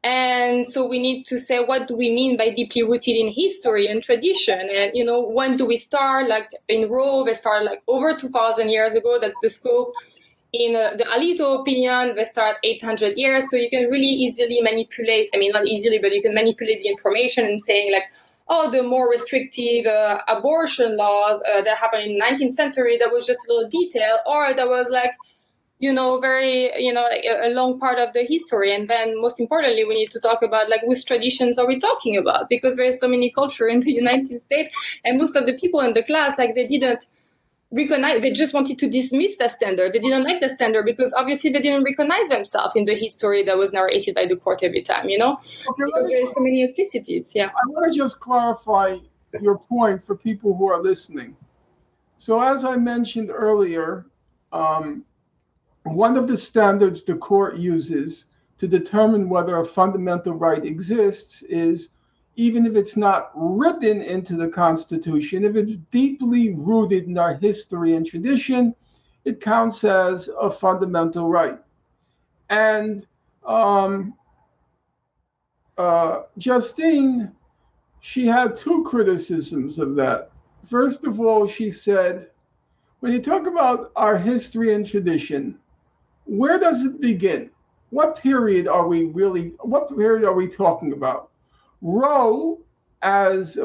And so we need to say, what do we mean by deeply rooted in history and tradition? And, when do we start? In Roe, they start over 2,000 years ago. That's the scope. In the Alito opinion, they start 800 years. So you can really easily manipulate, not easily, but you can manipulate the information and saying the more restrictive abortion laws that happened in the 19th century, that was just a little detail, or that was very, a long part of the history. And then most importantly, we need to talk about which traditions are we talking about? Because there's so many culture in the United States, and most of the people in the class, they didn't recognize, they just wanted to dismiss that standard. They didn't like the standard because obviously they didn't recognize themselves in the history that was narrated by the court every time, because there's so many ethnicities. Yeah. I want to just clarify your point for people who are listening. So as I mentioned earlier, one of the standards the court uses to determine whether a fundamental right exists is, even if it's not written into the Constitution, if it's deeply rooted in our history and tradition, it counts as a fundamental right. And Justine, she had two criticisms of that. First of all, she said, when you talk about our history and tradition, where does it begin? What period are we talking about? Roe, as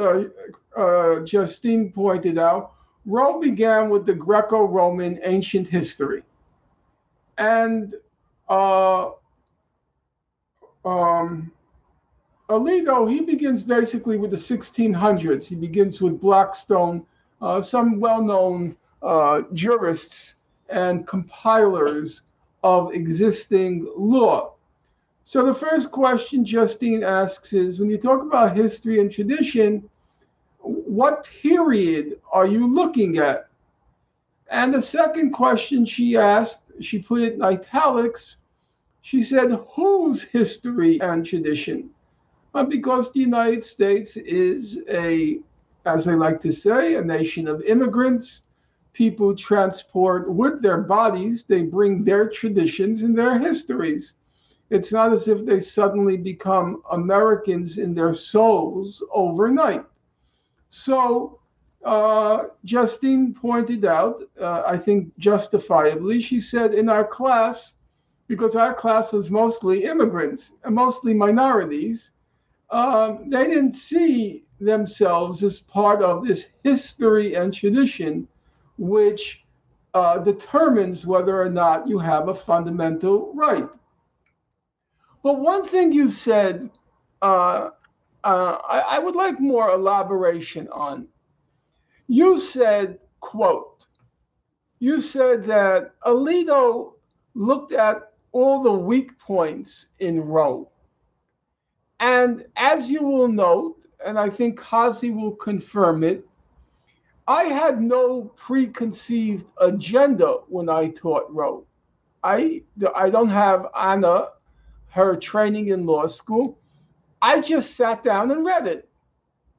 Justine pointed out, Roe began with the Greco-Roman ancient history. And Alito, he begins basically with the 1600s. He begins with Blackstone, some well-known jurists and compilers of existing law. So the first question Justine asks is, when you talk about history and tradition, what period are you looking at? And the second question she asked, she put it in italics, she said, whose history and tradition? Because the United States is as they like to say, a nation of immigrants. People transport with their bodies, they bring their traditions and their histories. It's not as if they suddenly become Americans in their souls overnight. So Justine pointed out, I think justifiably, she said in our class, because our class was mostly immigrants and mostly minorities, they didn't see themselves as part of this history and tradition, which determines whether or not you have a fundamental right. But one thing you said, I would like more elaboration on. You said, quote, you said that Alito looked at all the weak points in Roe. And as you will note, and I think Kazi will confirm it, I had no preconceived agenda when I taught Roe. I don't have Anna, her training in law school. I just sat down and read it.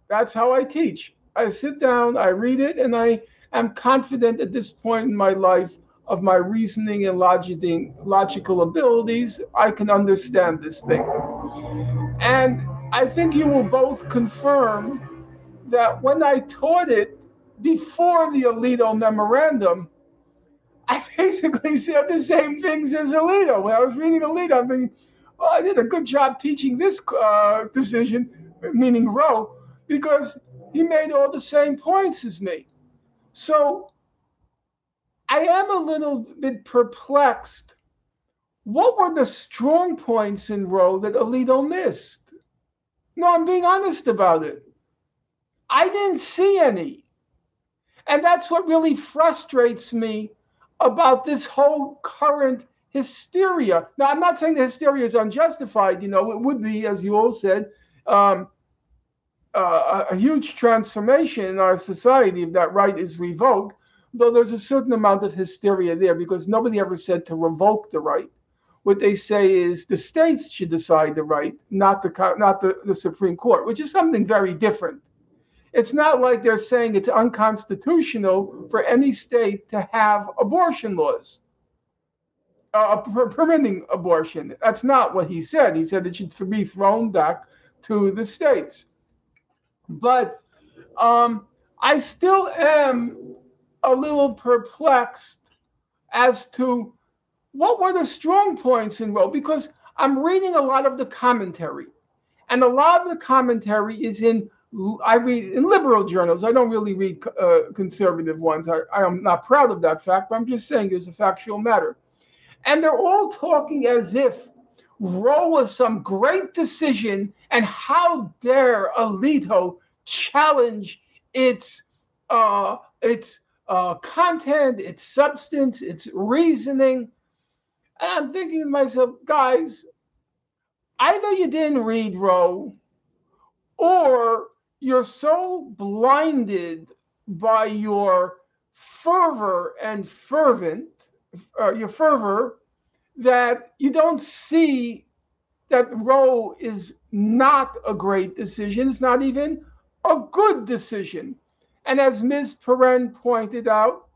That's how I teach. I sit down, I read it, and I am confident at this point in my life of my reasoning and logical abilities. I can understand this thing. And I think you will both confirm that when I taught it before the Alito memorandum, I basically said the same things as Alito. When I was reading Alito, I'm thinking, well, I did a good job teaching this decision, meaning Roe, because he made all the same points as me. So I am a little bit perplexed. What were the strong points in Roe that Alito missed? No, I'm being honest about it. I didn't see any. And that's what really frustrates me about this whole current hysteria. Now, I'm not saying the hysteria is unjustified. It would be, as you all said, a huge transformation in our society if that right is revoked, though there's a certain amount of hysteria there because nobody ever said to revoke the right. What they say is the states should decide the right, not the Supreme Court, which is something very different. It's not like they're saying it's unconstitutional for any state to have abortion laws, permitting abortion. That's not what he said. He said it should be thrown back to the states. But I still am a little perplexed as to what were the strong points in Roe, because I'm reading a lot of the commentary. And a lot of the commentary is I read in liberal journals. I don't really read conservative ones. I am not proud of that fact, but I'm just saying it's a factual matter. And they're all talking as if Roe was some great decision, and how dare Alito challenge its content, its substance, its reasoning. And I'm thinking to myself, guys, either you didn't read Roe, or you're so blinded by your fervor that you don't see that Roe is not a great decision. It's not even a good decision. And as Ms. Perrin pointed out,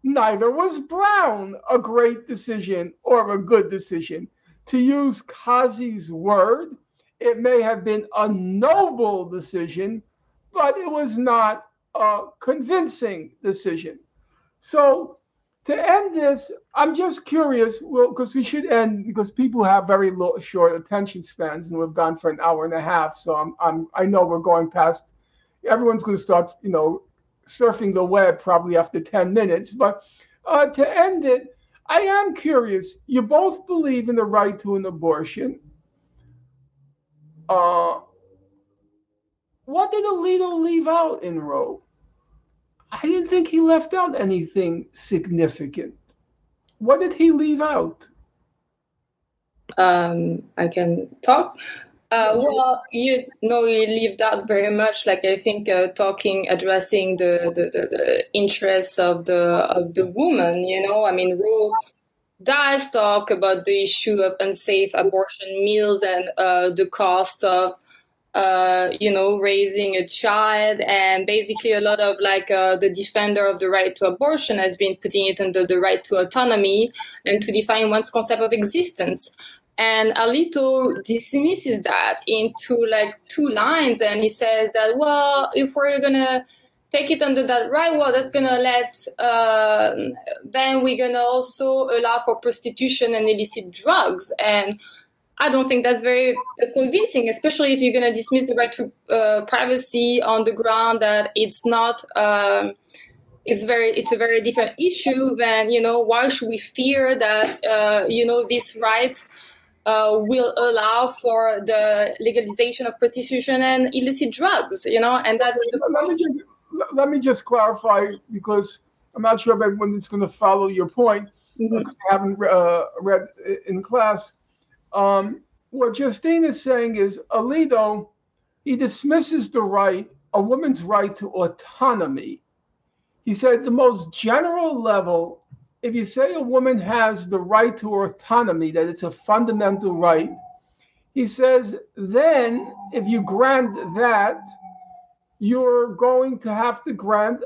neither was Brown a great decision or a good decision. To use Kazi's word, it may have been a noble decision, but it was not convincing decision. So to end this, I'm just curious, well, because we should end because people have very short attention spans, and we've gone for an hour and a half. So I know we're going past. Everyone's going to start, surfing the web probably after 10 minutes. But to end it, I am curious. You both believe in the right to an abortion. What did Alito leave out in Roe? I didn't think he left out anything significant. What did he leave out? I can talk. Well, he lived out very much. Like I think addressing the interests of the woman. I mean, Roe does talk about the issue of unsafe abortion meals and the cost of raising a child, and basically a lot of the defender of the right to abortion has been putting it under the right to autonomy and to define one's concept of existence. And Alito dismisses that into 2 lines, and he says that, well, if we're gonna take it under that right, well, that's gonna then we're gonna also allow for prostitution and illicit drugs. And I don't think that's very convincing, especially if you're going to dismiss the right to privacy on the ground that it's not. It's a very different issue. Then why should we fear that this right will allow for the legalization of prostitution and illicit drugs? And that's. Let me just clarify, because I'm not sure if everyone is going to follow your point, because I haven't read in class. What Justine is saying is Alito, he dismisses a woman's right to autonomy. He said at the most general level, if you say a woman has the right to autonomy, that it's a fundamental right, he says then if you grant that, you're going to have to grant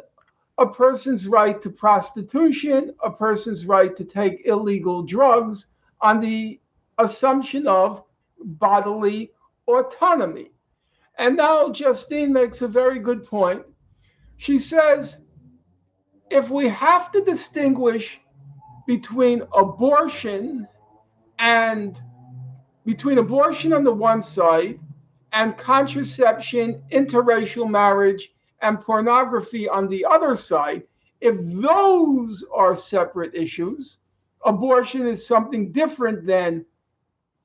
a person's right to prostitution, a person's right to take illegal drugs on the assumption of bodily autonomy. And now Justine makes a very good point. She says, if we have to distinguish between abortion on the one side and contraception, interracial marriage, and pornography on the other side, if those are separate issues, abortion is something different than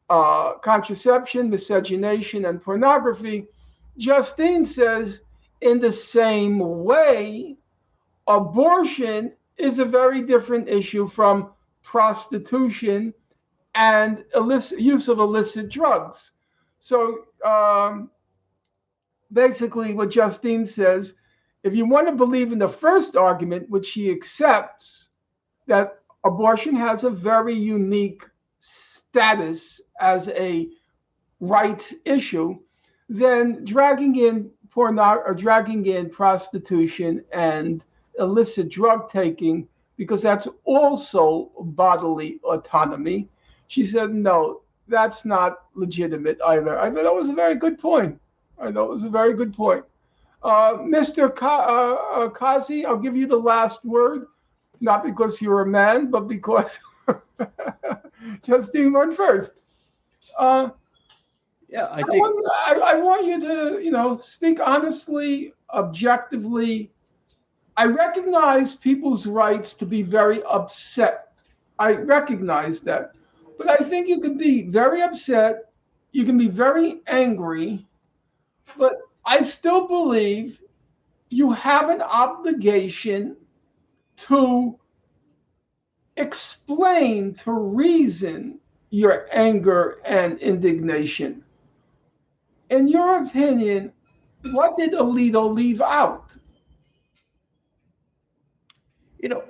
contraception, miscegenation, and pornography. Justine says, in the same way, abortion is a very different issue from prostitution and use of illicit drugs. So basically what Justine says, if you want to believe in the first argument, which she accepts, that abortion has a very unique status as a rights issue, then dragging in prostitution and illicit drug taking, because that's also bodily autonomy, she said, no, that's not legitimate either. I thought that was a very good point. Mr. Kazi, I'll give you the last word, not because you're a man, but because Justine went first. I want you to, speak honestly, objectively. I recognize people's rights to be very upset. I recognize that. But I think you can be very upset. You can be very angry. But I still believe you have an obligation to explain, to reason your anger and indignation. In your opinion, what did Alito leave out?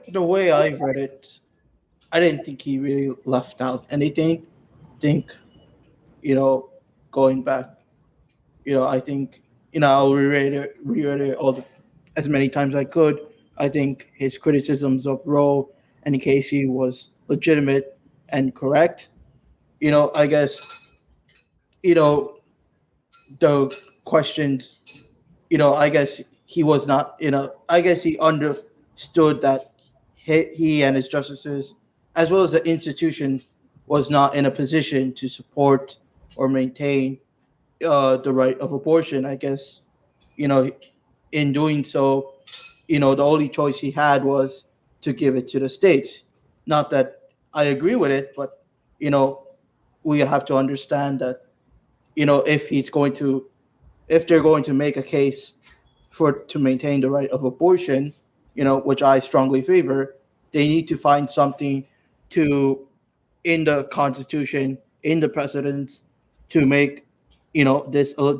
The way I read it, I didn't think he really left out anything. Going back, I think, I'll reiterate as many times as I could. I think his criticisms of Roe and Casey was legitimate and correct. I guess, the questions, I guess he was not I guess he understood that he and his justices, as well as the institution, was not in a position to support or maintain the right of abortion. I guess, in doing so, the only choice he had was to give it to the states. Not that I agree with it, but we have to understand that if they're going to make a case to maintain the right of abortion, which I strongly favor, they need to find something in the Constitution, in the precedents, to make this a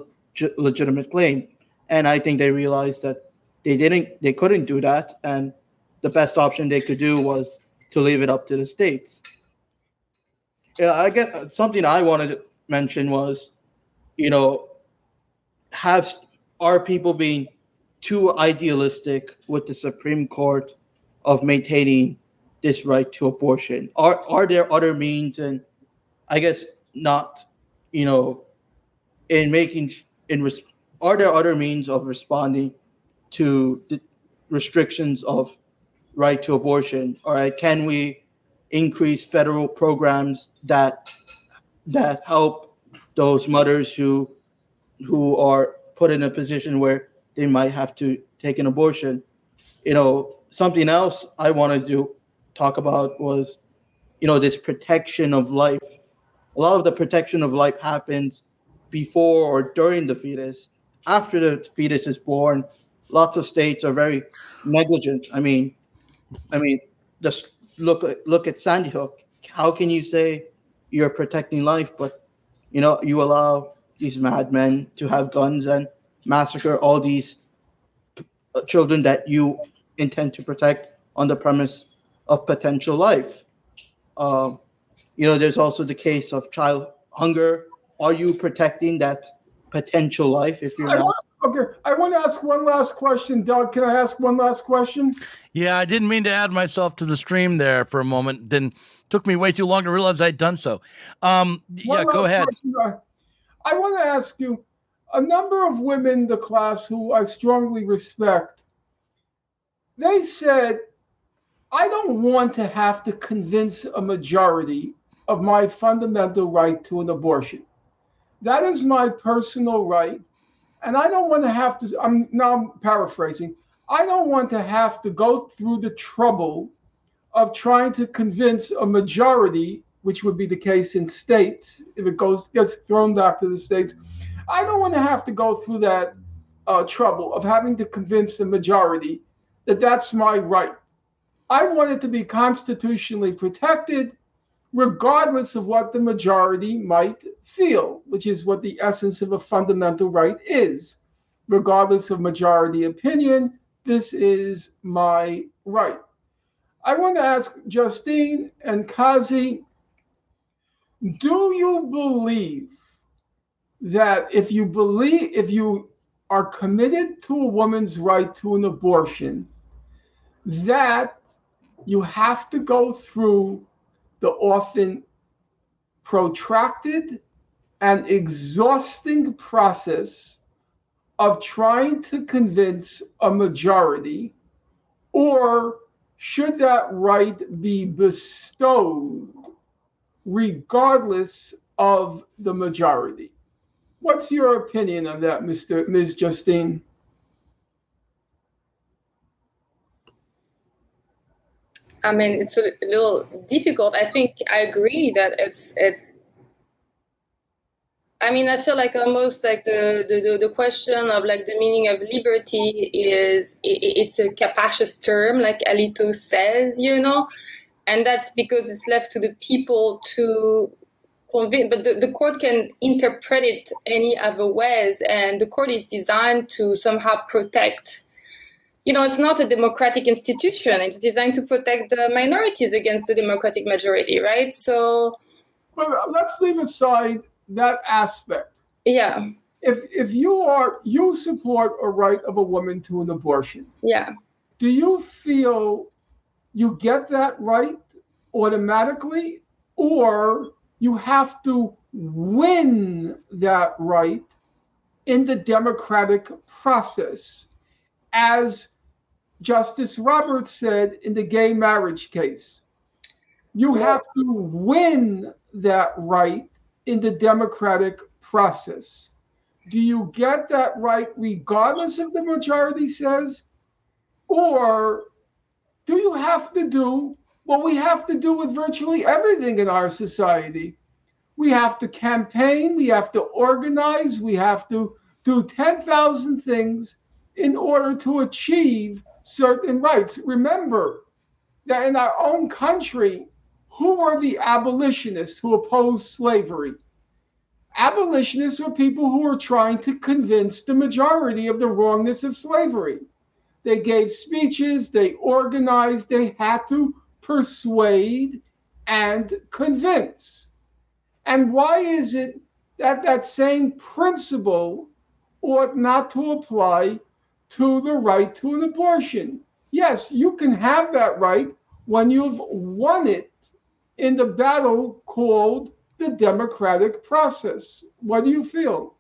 legitimate claim. And I think they realized that they couldn't do that, and the best option they could do was to leave it up to the states. I guess something I wanted to mention was, are people being too idealistic with the Supreme Court of maintaining this right to abortion? Are there other means, and I guess not, are there other means of responding to the restrictions of right to abortion? Or can we increase federal programs that help those mothers who are put in a position where they might have to take an abortion? Something else I wanted to talk about was, this protection of life. A lot of the protection of life happens before or during the fetus. After the fetus is born, lots of states are very negligent. I mean, just look at Sandy Hook. How can you say you're protecting life, but you allow these madmen to have guns and massacre all these children that you intend to protect on the premise of potential life? There's also the case of child hunger. Are you protecting that potential life if you're not? Okay, I want to ask one last question. Doug, can I ask one last question? Yeah, I didn't mean to add myself to the stream there for a moment. Then took me way too long to realize I'd done so. Go ahead. I want to ask you, a number of women in the class who I strongly respect, they said, I don't want to have to convince a majority of my fundamental right to an abortion. That is my personal right. And I don't want to have to, I'm paraphrasing, I don't want to have to go through the trouble of trying to convince a majority, which would be the case in states, if it gets thrown back to the states. I don't want to have to go through that trouble of having to convince the majority that that's my right. I want it to be constitutionally protected, regardless of what the majority might feel, which is what the essence of a fundamental right is. Regardless of majority opinion, this is my right. I want to ask Justine and Kazi, do you believe that if you are committed to a woman's right to an abortion, that you have to go through the often protracted and exhausting process of trying to convince a majority, or should that right be bestowed regardless of the majority? What's your opinion on that, Ms. Justine? I mean, it's a little difficult. I think I agree that it's. I mean, I feel like almost like the question of like the meaning of liberty it's a capacious term, like Alito says, and that's because it's left to the people to convince. But the court can interpret it any other ways, and the court is designed to somehow protect. It's not a democratic institution. It's designed to protect the minorities against the democratic majority, right? So, well, let's leave aside that aspect. Yeah. If you support a right of a woman to an abortion. Yeah. Do you feel you get that right automatically, or you have to win that right in the democratic process? as Justice Roberts said in the gay marriage case. You have to win that right in the democratic process. Do you get that right regardless of the majority says? Or do you have to do what we have to do with virtually everything in our society? We have to campaign, we have to organize, we have to do 10,000 things in order to achieve certain rights. Remember that in our own country, who were the abolitionists who opposed slavery? Abolitionists were people who were trying to convince the majority of the wrongness of slavery. They gave speeches, they organized, they had to persuade and convince. And why is it that that same principle ought not to apply to the right to an abortion? Yes, you can have that right when you've won it in the battle called the democratic process. What do you feel?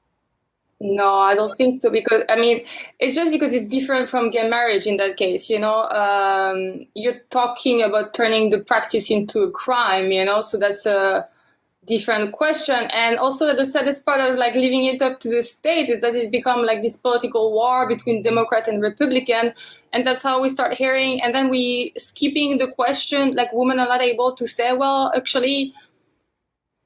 No, I don't think so, because I mean, it's just because it's different from gay marriage in that case, you know. You're talking about turning the practice into a crime, you know, so that's a different question. And also the saddest part of like leaving it up to the state is that it become like this political war between Democrat and Republican, and that's how we start hearing, and then we skipping the question, like women are not able to say, well, actually,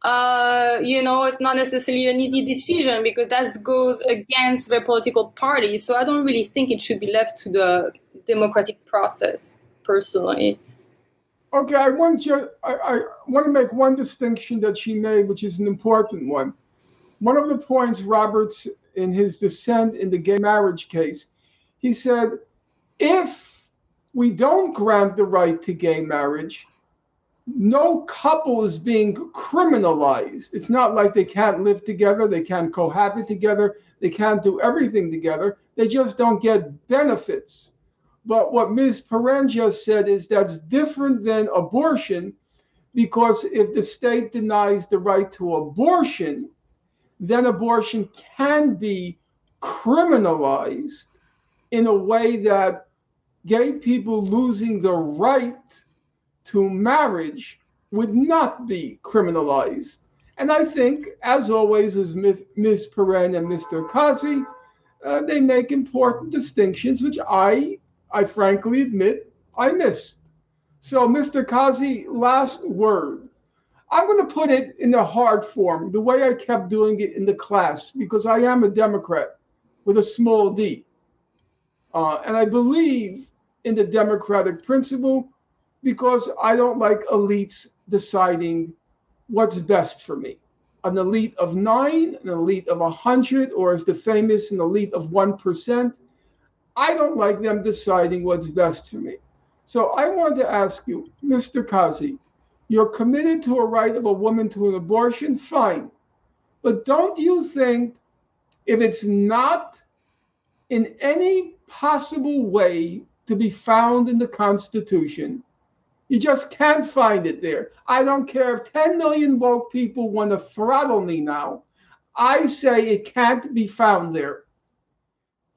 you know, it's not necessarily an easy decision because that goes against their political party. So I don't really think it should be left to the democratic process, personally. Okay, I want to make one distinction that she made, which is an important one. One of the points Roberts, in his dissent in the gay marriage case, he said, if we don't grant the right to gay marriage, no couple is being criminalized. It's not like they can't live together, they can't cohabit together, they can't do everything together. They just don't get benefits. But what Ms. Perrin just said is that's different than abortion, because if the state denies the right to abortion, then abortion can be criminalized in a way that gay people losing the right to marriage would not be criminalized. And I think, as always, as Ms. Perrin and Mr. Kazi, they make important distinctions, which I frankly admit I missed. So, Mr. Kazi, last word. I'm going to put it in the hard form, the way I kept doing it in the class, because I am a Democrat with a small d. And I believe in the democratic principle because I don't like elites deciding what's best for me. An elite of 9, an elite of 100, or as the famous, an elite of 1%. I don't like them deciding what's best for me. So I want to ask you, Mr. Kazi, you're committed to a right of a woman to an abortion, fine. But don't you think if it's not in any possible way to be found in the Constitution, you just can't find it there? I don't care if 10 million woke people want to throttle me now. I say it can't be found there.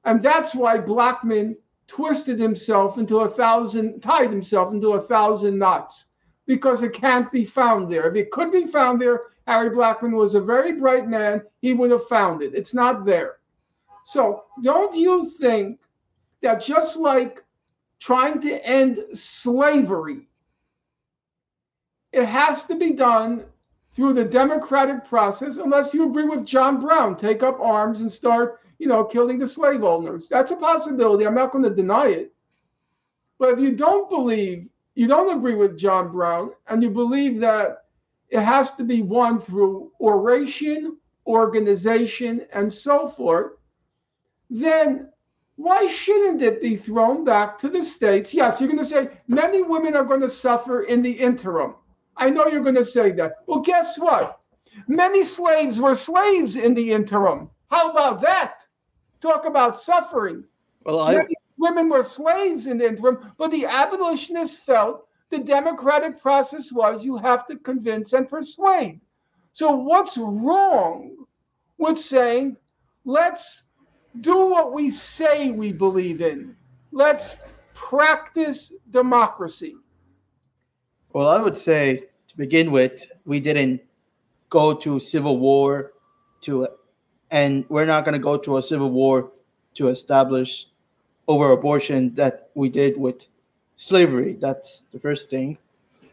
And that's why Blackmun tied himself into 1,000 knots, because it can't be found there. If it could be found there, Harry Blackmun was a very bright man. He would have found it. It's not there. So don't you think that just like trying to end slavery, it has to be done through the democratic process, unless you agree with John Brown, take up arms and start, killing the slave owners. That's a possibility. I'm not going to deny it. But if you don't agree with John Brown, and you believe that it has to be won through oration, organization, and so forth, then why shouldn't it be thrown back to the states? Yes, you're going to say many women are going to suffer in the interim. I know you're going to say that. Well, guess what? Many slaves were slaves in the interim. How about that? Talk about suffering. Well, Many women were slaves in the interim, but the abolitionists felt the democratic process was you have to convince and persuade. So what's wrong with saying, let's do what we say we believe in? let's practice democracy. Well, I would say to begin with, we didn't go to civil war and we're not going to go to a civil war to establish over abortion that we did with slavery. That's the first thing.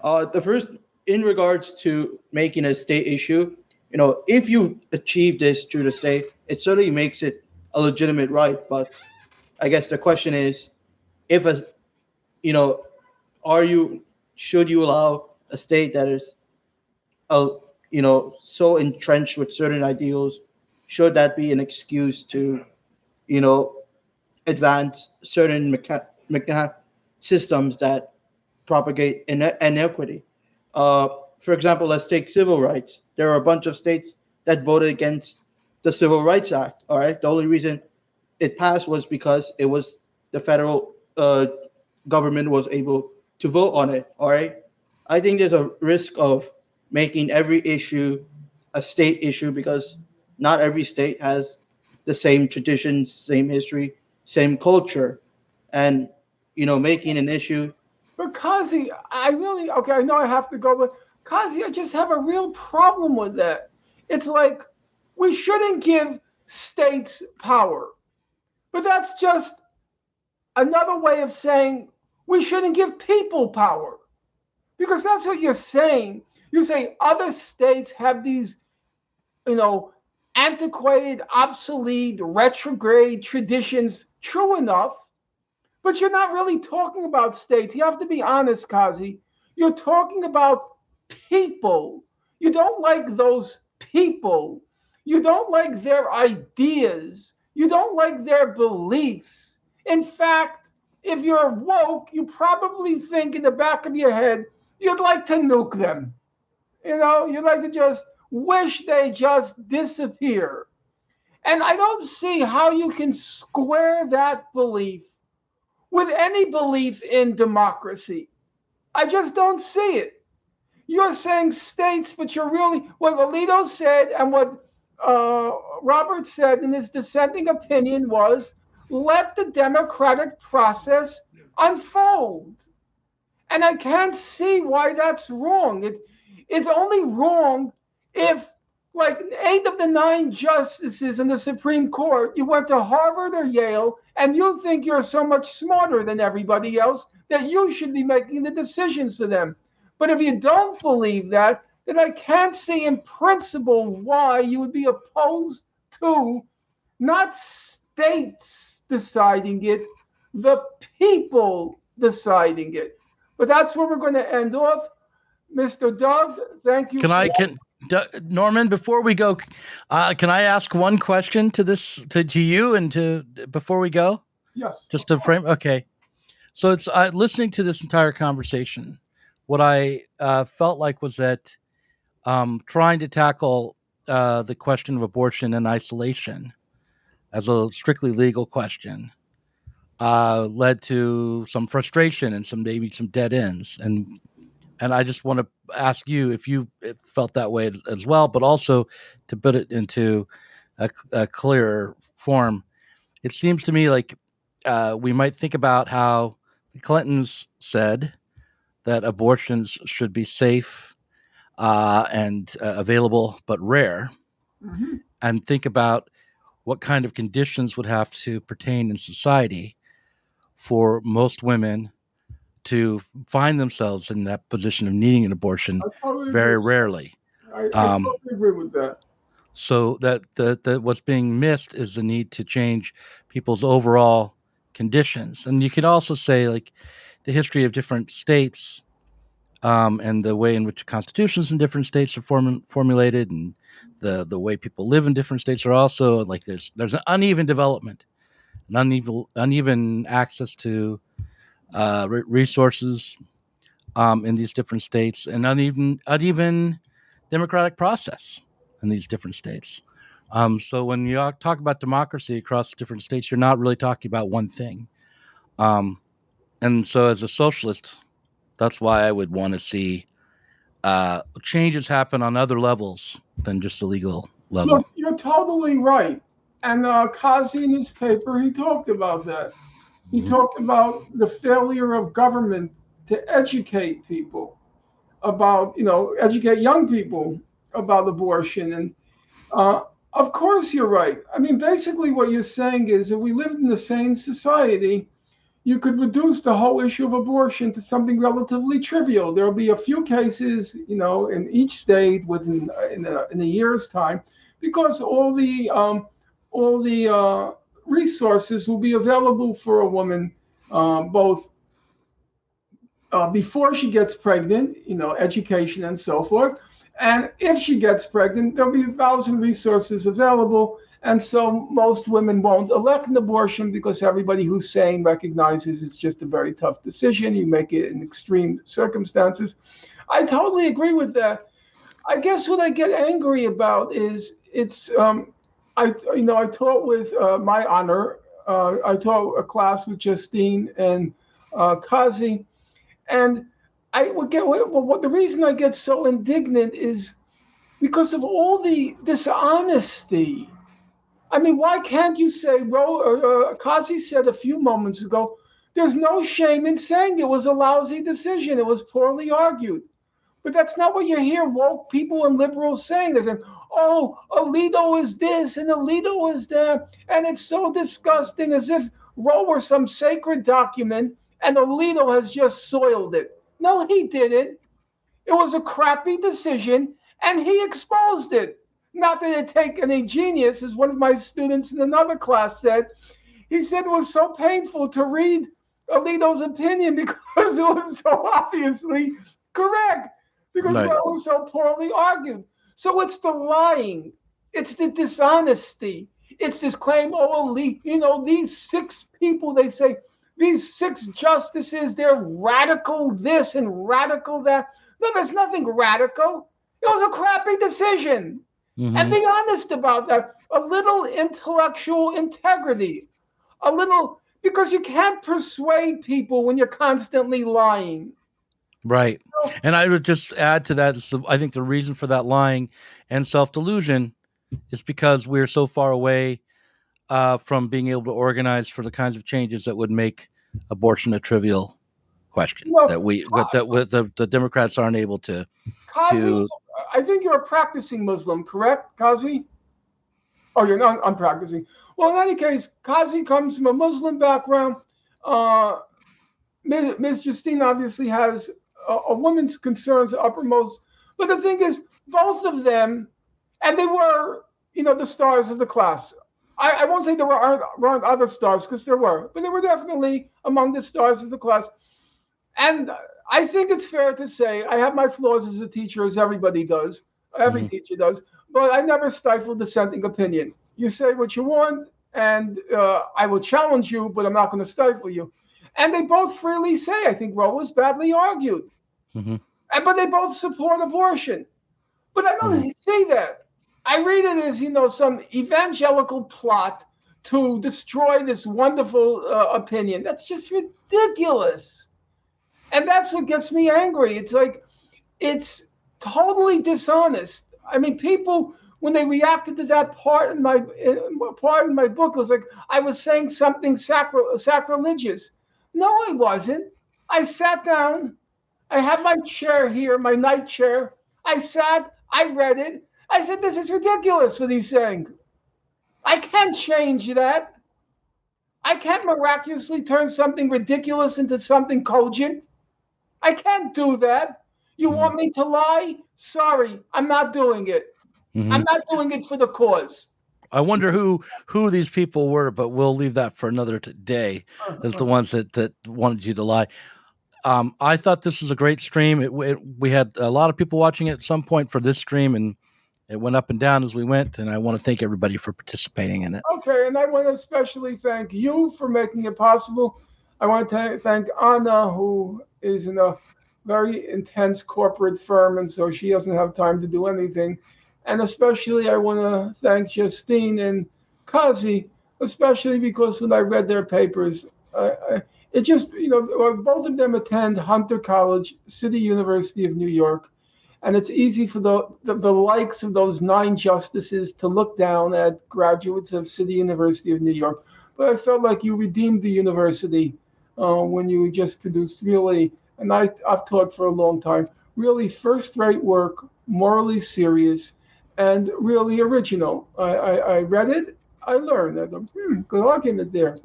The first, in regards to making a state issue, if you achieve this through the state, it certainly makes it a legitimate right. But I guess the question is, if should you allow a state that is, so entrenched with certain ideals, should that be an excuse to, advance certain systems that propagate inequity? For example, let's take civil rights. There are a bunch of states that voted against the Civil Rights Act. All right, the only reason it passed was because it was the federal government was able to vote on it. All right, I think there's a risk of making every issue a state issue because not every state has the same traditions, same history, same culture, and making an issue. But Kazi, I know I have to go, but Kazi, I just have a real problem with that. It's like we shouldn't give states power, but that's just another way of saying we shouldn't give people power, because that's what you're saying. You say other states have these, antiquated, obsolete, retrograde traditions. True enough. But you're not really talking about states. You have to be honest, Kazi. You're talking about people. You don't like those people. You don't like their ideas. You don't like their beliefs. In fact, if you're woke, you probably think in the back of your head, you'd like to nuke them. You'd like to just wish they just disappear. And I don't see how you can square that belief with any belief in democracy. I just don't see it. You're saying states, but you're really, what Alito said and what Robert said in his dissenting opinion was, let the democratic process unfold. And I can't see why that's wrong. It's only wrong if, like 8 of the 9 justices in the Supreme Court, you went to Harvard or Yale, and you think you're so much smarter than everybody else that you should be making the decisions for them. But if you don't believe that, then I can't see in principle why you would be opposed to not states deciding it, the people deciding it. But that's where we're going to end off. Mr. Doug, thank you. Norman, before we go, can I ask one question to you and before we go? Yes. Just to frame. Okay. So it's listening to this entire conversation. What I felt like was that trying to tackle the question of abortion in isolation as a strictly legal question led to some frustration and maybe some dead ends. And I just want to ask you if you felt that way as well, but also to put it into a clearer form. It seems to me like we might think about how the Clintons said that abortions should be safe and available, but rare, and think about what kind of conditions would have to pertain in society for most women to find themselves in that position of needing an abortion very rarely. I totally agree with that. So that what's being missed is the need to change people's overall conditions. And you could also say, like, the history of different states and the way in which constitutions in different states are formulated, and the way people live in different states are also like there's an uneven development, an uneven access to resources in these different states, and uneven democratic process in these different states. So when you talk about democracy across different states, you're not really talking about one thing. And so as a socialist, that's why I would want to see changes happen on other levels than just the legal level. Look, you're totally right. And Kazi in his paper, he talked about that. He talked about the failure of government to educate people about, educate young people about abortion. And of course, you're right. I mean, basically, what you're saying is if we lived in a sane society, you could reduce the whole issue of abortion to something relatively trivial. There'll be a few cases, in each state within in a year's time, because all the resources will be available for a woman, both before she gets pregnant, education and so forth. And if she gets pregnant, there'll be 1,000 resources available. And so most women won't elect an abortion because everybody who's sane recognizes it's just a very tough decision. You make it in extreme circumstances. I totally agree with that. I guess what I get angry about is I taught with my honor. I taught a class with Justine and Kazi. And the reason I get so indignant is because of all the dishonesty. I mean, why can't you say, Kazi said a few moments ago, there's no shame in saying it was a lousy decision. It was poorly argued. But that's not what you hear woke people and liberals saying. They're saying, oh, Alito is this and Alito is that. And it's so disgusting, as if Roe were some sacred document and Alito has just soiled it. No, he didn't. It was a crappy decision and he exposed it. Not that it take any genius, as one of my students in another class said. He said it was so painful to read Alito's opinion because it was so obviously correct, because it was so poorly argued. So it's the lying, it's the dishonesty, it's this claim, these 6 people, they say, these 6 justices, they're radical this and radical that. No, there's nothing radical. It was a crappy decision. Mm-hmm. And be honest about that. A little intellectual integrity. Because you can't persuade people when you're constantly lying. Right. And I would just add to that, I think the reason for that lying and self-delusion is because we're so far away from being able to organize for the kinds of changes that would make abortion a trivial question the Democrats aren't able to. I think you're a practicing Muslim, correct, Kazi? Oh, you're not unpracticing. Well, in any case, Kazi comes from a Muslim background. Ms. Justine obviously has a woman's concerns uppermost. But the thing is, both of them, and they were, the stars of the class. I won't say there weren't other stars, because there were, but they were definitely among the stars of the class. And I think it's fair to say I have my flaws as a teacher, as everybody does. Every teacher does. But I never stifle dissenting opinion. You say what you want, and I will challenge you, but I'm not going to stifle you. And they both freely say, I think Roe was badly argued. Mm-hmm. But they both support abortion. But I don't see that. I read it as, some evangelical plot to destroy this wonderful opinion. That's just ridiculous. And that's what gets me angry. It's like, it's totally dishonest. I mean, people, when they reacted to that part in my book, it was like I was saying something sacrilegious. No, I wasn't. I sat down. I had my chair here, my night chair. I sat, I read it. I said, this is ridiculous what he's saying. I can't change that. I can't miraculously turn something ridiculous into something cogent. I can't do that. You want me to lie? Sorry, I'm not doing it. Mm-hmm. I'm not doing it for the cause. I wonder who these people were, but we'll leave that for another day. As the ones that wanted you to lie. I thought this was a great stream. We had a lot of people watching it at some point for this stream, and it went up and down as we went. And I want to thank everybody for participating in it. Okay, and I want to especially thank you for making it possible. I want to thank Anna, who is in a very intense corporate firm, and so she doesn't have time to do anything. And especially I want to thank Justine and Kazi, especially because when I read their papers, it just, both of them attend Hunter College, City University of New York. And it's easy for the likes of those 9 justices to look down at graduates of City University of New York. but I felt like you redeemed the university when you just produced really, and I've taught for a long time, really first-rate work, morally serious, and really original. I read it, I learned. I thought, good argument there.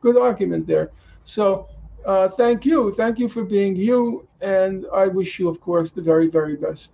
Good argument there. So thank you. Thank you for being you. And I wish you, of course, the very, very best.